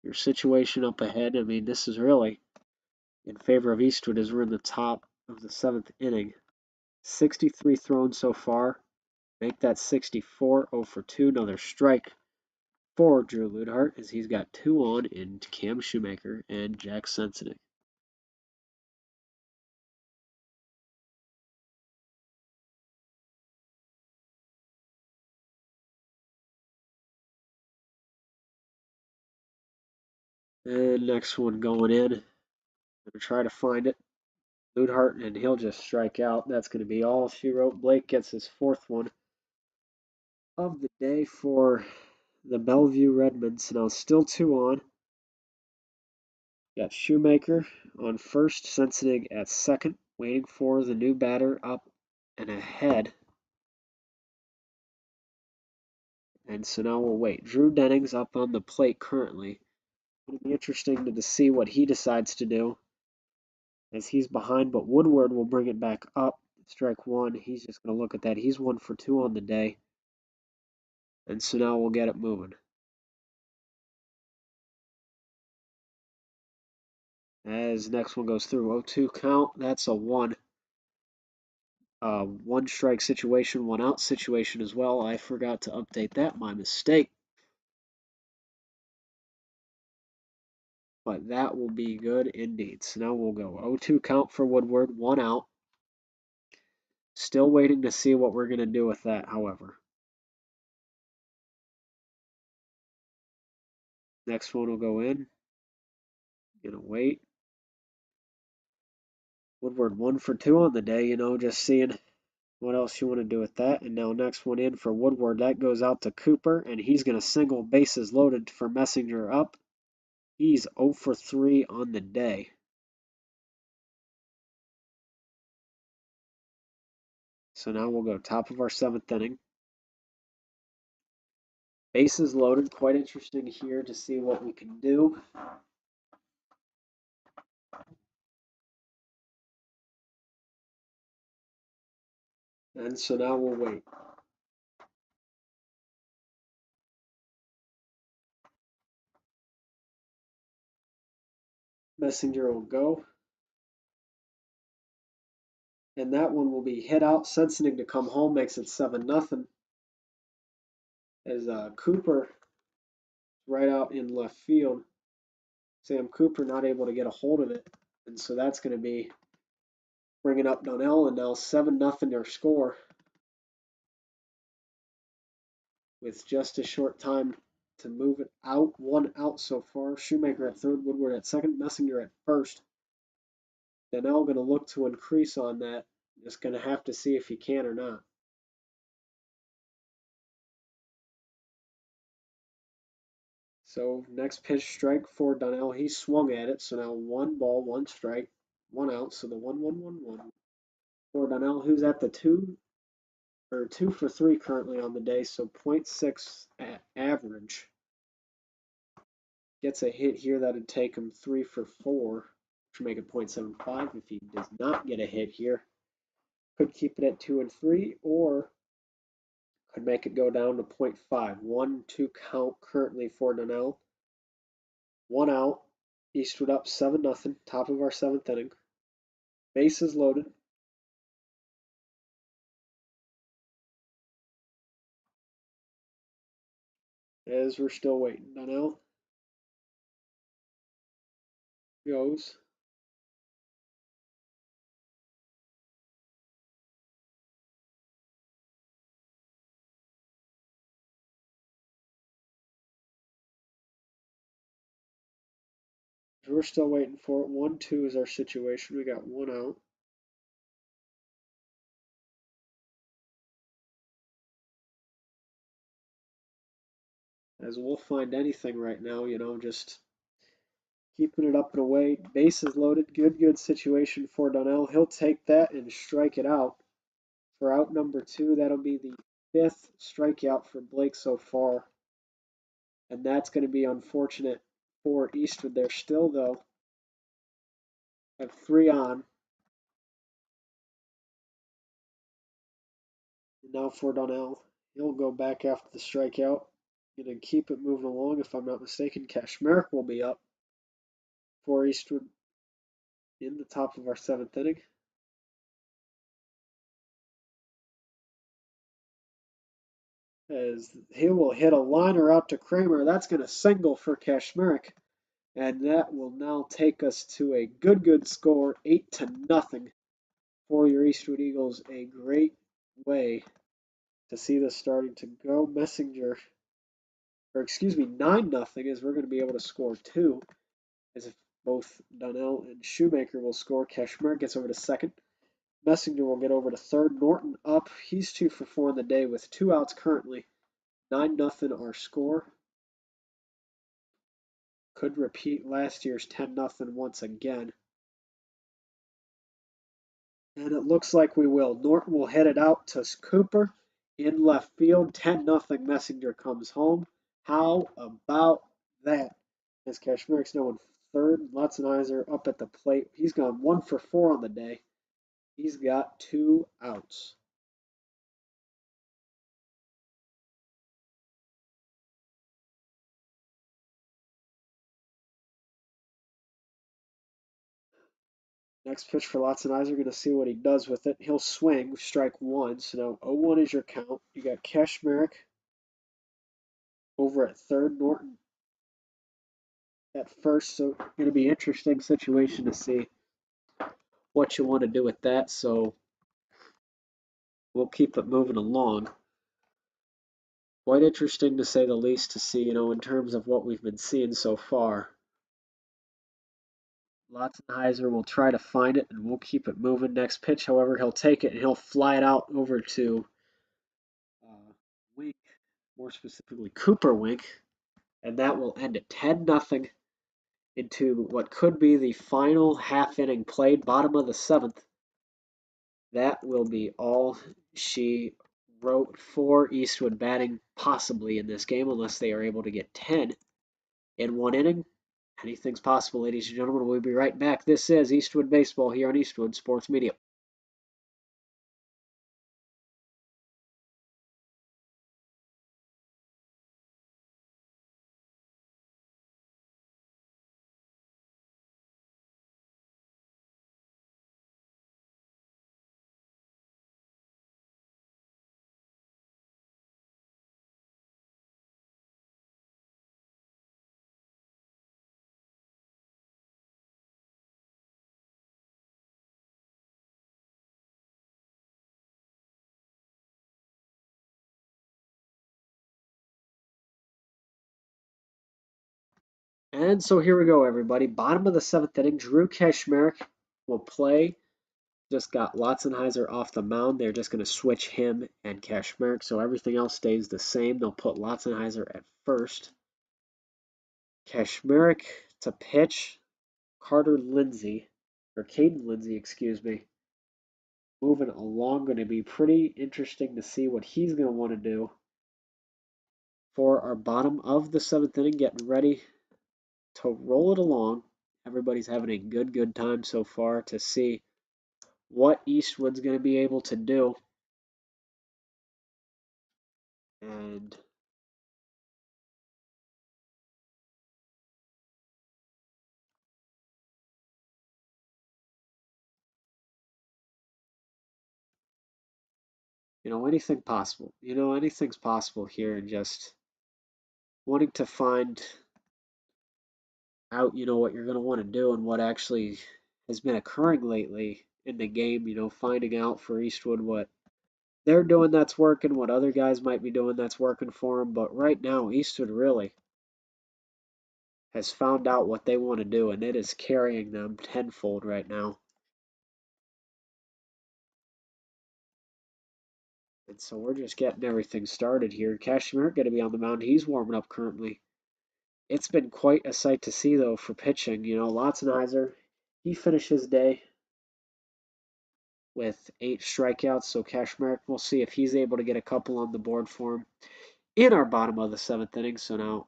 Your situation up ahead, I mean, this is really in favor of Eastwood as we're in the top of the seventh inning. 63 thrown so far. Make that 64, 0 for 2. Another strike for Drew Ludart as he's got 2 on into Cam Shoemaker and Jack Sensitive. And next one going in. Gonna try to find it. Ludart, and he'll just strike out. That's going to be all she wrote. Blake gets his fourth one of the day for the Bellevue Redman. So now still 2 on. Got Shoemaker on first, Sensitive at second, waiting for the new batter up and ahead. And so now we'll wait. Drew Dennings up on the plate currently. It'll be interesting to see what he decides to do as he's behind, but Woodward will bring it back up. Strike one. He's just going to look at that. He's 1 for 2 on the day. And so now we'll get it moving. As next one goes through. 0-2 count. That's a 1. 1 strike situation, 1 out situation as well. I forgot to update that. My mistake. But that will be good indeed. So now we'll go 0-2 count for Woodward, 1 out. Still waiting to see what we're going to do with that, however. Next one will go in. Gonna wait. Woodward 1 for 2 on the day, just seeing what else you want to do with that. And now next one in for Woodward. That goes out to Cooper, and he's going to single bases loaded for Messenger up. He's 0 for 3 on the day. So now we'll go top of our seventh inning. Bases loaded. Quite interesting here to see what we can do. And so now we'll wait. Messenger will go. And that one will be hit out. Sensitive to come home makes it 7-0. As Cooper right out in left field. Sam Cooper not able to get a hold of it. And so that's going to be bringing up Donnell, and now 7-0 their score with just a short time to move it out. 1 out so far. Shoemaker at third, Woodward at second, Messenger at first. Donnell going to look to increase on that. Just going to have to see if he can or not. So next pitch, strike for Donnell. He swung at it, so now 1 ball, 1 strike, 1 out. So the 1-1-1-1 for Donnell, who's at the 2 for 3 currently on the day, so .6 average. Gets a hit here that'd take him 3 for 4, which would make it .75. If he does not get a hit here, could keep it at 2 and 3, or could make it go down to .5. 1-2 count currently for Donnell. 1 out. Eastwood up 7-0. Top of our 7th inning. Bases loaded. As we're still waiting. Donnell goes. We're still waiting for it. 1-2 is our situation. We got 1 out. As we'll find anything right now, just keeping it up and away. Bases loaded. Good situation for Donnell. He'll take that and strike it out for out number 2. That'll be the 5th strikeout for Blake so far. And that's going to be unfortunate for Eastwood. They're still, though, have 3 on. And now for Donnell. He'll go back after the strikeout. Going to keep it moving along. If I'm not mistaken, Kashmerick will be up for Eastwood in the top of our 7th inning. As he will hit a liner out to Kramer. That's going to single for Kashmerick. And that will now take us to a good score, 8-0 for your Eastwood Eagles. A great way to see this starting to go. 9-0, as we're going to be able to score 2, as if both Donnell and Shoemaker will score. Kashmir gets over to second. Messenger will get over to third. Norton up. He's 2 for 4 in the day with 2 outs currently. 9-0 our score. Could repeat last year's 10-0 once again. And it looks like we will. Norton will hit it out to Cooper in left field. 10-0 Messenger comes home. How about that? As Kashmirik's now in third. Lutzenizer up at the plate. He's gone 1 for 4 on the day. He's got 2 outs. Next pitch for Lutzenizer. Going to see what he does with it. He'll swing. Strike 1. So now 0-1 is your count. You got Kashmirik over at third. Norton at first. So going to be an interesting situation to see what you want to do with that. So we'll keep it moving along. Quite interesting to say the least to see, in terms of what we've been seeing so far. Lotzenheiser will try to find it, and we'll keep it moving. Next pitch, however, he'll take it, and he'll fly it out over to Wink, more specifically Cooper Wink, and that will end it 10-0 into what could be the final half inning played, bottom of the 7th. That will be all she wrote for Eastwood batting possibly in this game, unless they are able to get 10 in 1 inning. Anything's possible, ladies and gentlemen. We'll be right back. This is Eastwood Baseball here on Eastwood Sports Media. And so here we go, everybody. Bottom of the 7th inning. Drew Kashmerick will play. Just got Lotzenheiser off the mound. They're just going to switch him and Kashmerick, so everything else stays the same. They'll put Lotzenheiser at first. Kashmerick to pitch. Carter Lindsay, or Caden Lindsay, excuse me, moving along. Going to be pretty interesting to see what he's going to want to do for our bottom of the seventh inning, getting ready to roll it along. Everybody's having a good time so far to see what Eastwood's going to be able to do. And anything possible. Anything's possible here, and just wanting to find out, what you're going to want to do and what actually has been occurring lately in the game, finding out for Eastwood what they're doing that's working, what other guys might be doing that's working for them. But right now, Eastwood really has found out what they want to do, and it is carrying them tenfold right now. And so we're just getting everything started here. Cashmere going to be on the mound. He's warming up currently. It's been quite a sight to see, though, for pitching. Lotzenheiser, he finished his day with 8 strikeouts. So Cashmere, we'll see if he's able to get a couple on the board for him in our bottom of the 7th inning. So now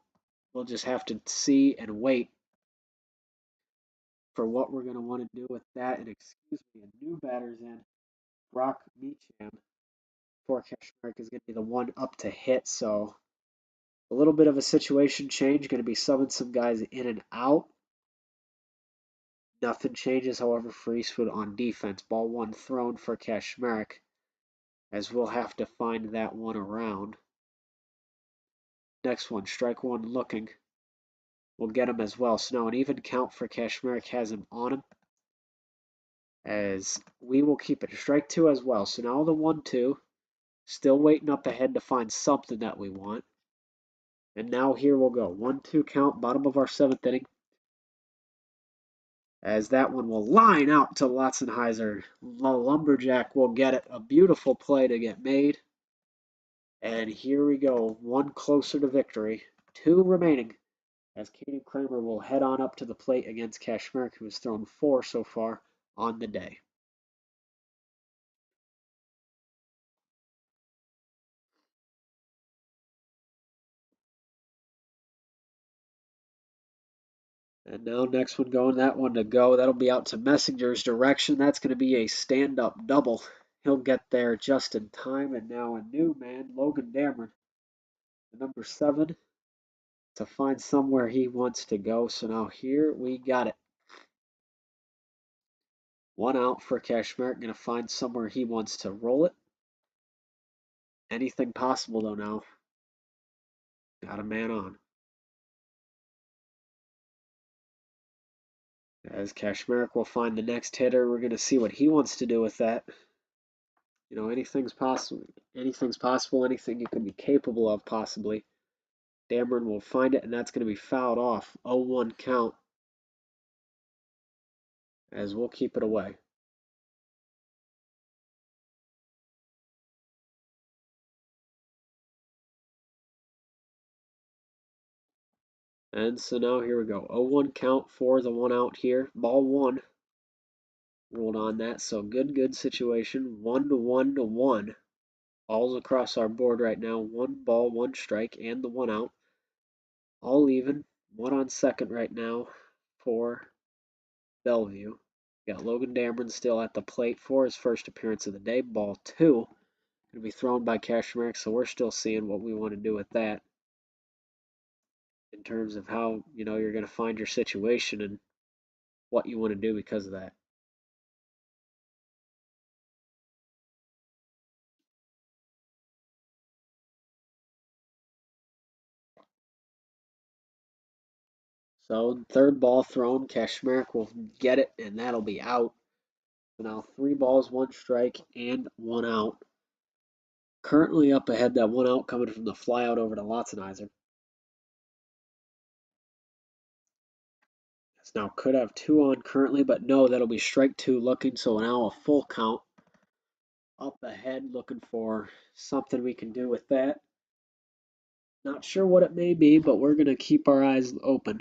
we'll just have to see and wait for what we're going to want to do with that. And excuse me, a new batter's in. Brock Meacham for Cashmere is going to be the one up to hit. So a little bit of a situation change. Going to be subbing some guys in and out. Nothing changes, however, for Eastwood on defense. Ball 1 thrown for Kashmarek, as we'll have to find that one around. Next one, strike 1 looking. We'll get him as well. So now an even count for Kashmarek has him on him, as we will keep it. Strike 2 as well. So now the 1-2. Still waiting up ahead to find something that we want. And now here we'll go. 1-2 count, bottom of our 7th inning. As that one will line out to Lotzenheiser. The Lumberjack will get it. A beautiful play to get made. And here we go. One closer to victory. 2 remaining. As Katie Kramer will head on up to the plate against Kashmirk, who has thrown 4 so far on the day. And now next one going, that one to go. That'll be out to Messenger's direction. That's going to be a stand-up double. He'll get there just in time. And now a new man, Logan Dameron, the number 7, to find somewhere he wants to go. So now here we got it. 1 out for Kashmirk. Going to find somewhere he wants to roll it. Anything possible though now. Got a man on. As Kashmirk will find the next hitter, we're going to see what he wants to do with that. Anything's possible. Anything's possible. Anything you can be capable of, possibly. Dameron will find it, and that's going to be fouled off. 0-1 count. As we'll keep it away. And so now here we go. 0-1 count for the 1 out here. Ball 1. Ruled on that. So good situation. 1-1-1. All's across our board right now. 1 ball, 1 strike, and the 1 out. All even. 1 on second right now for Bellevue. Got Logan Dameron still at the plate for his first appearance of the day. Ball 2. Going to be thrown by Kashmarek, so we're still seeing what we want to do with that. In terms of how, you're going to find your situation and what you want to do because of that. So 3rd ball thrown, Kashmarek will get it, and that'll be out. So now 3 balls, 1 strike, and 1 out. Currently up ahead, that 1 out coming from the flyout over to Lotzenheiser. Now could have 2 on currently, but no, that'll be strike 2 looking. So now a full count. Up ahead, looking for something we can do with that. Not sure what it may be, but we're going to keep our eyes open.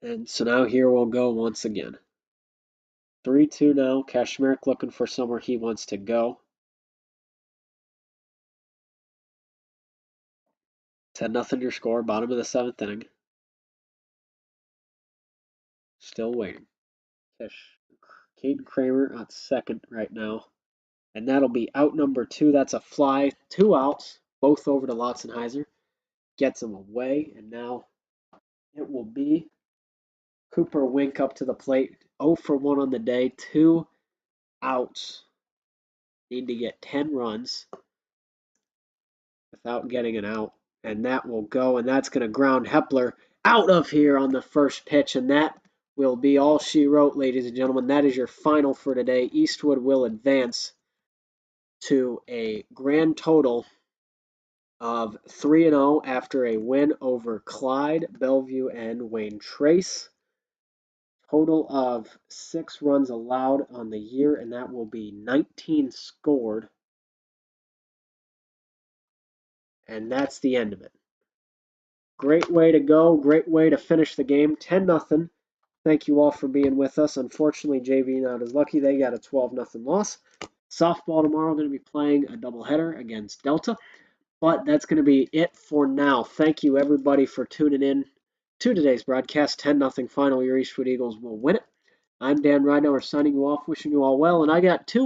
And so now here we'll go once again. 3-2 now. Kashmir looking for somewhere he wants to go. 10-0 your score, bottom of the 7th inning. Still waiting. Caden Kramer at second right now. And that'll be out number 2. That's a fly. 2 outs, both over to Lotzenheiser. Gets him away, and now it will be Cooper Wink up to the plate. 0 for 1 on the day. 2 outs. Need to get 10 runs without getting an out. And that will go, and that's going to ground Hepler out of here on the first pitch. And that will be all she wrote, ladies and gentlemen. That is your final for today. Eastwood will advance to a grand total of 3-0 after a win over Clyde, Bellevue, and Wayne Trace. Total of 6 runs allowed on the year, and that will be 19 scored. And that's the end of it. Great way to go. Great way to finish the game. 10-0. Thank you all for being with us. Unfortunately, JV not as lucky. They got a 12-0 loss. Softball tomorrow going to be playing a doubleheader against Delta. But that's going to be it for now. Thank you, everybody, for tuning in to today's broadcast. 10-0 final. Your Eastwood Eagles will win it. I'm Dan Ridenour signing you off, wishing you all well. And I got 2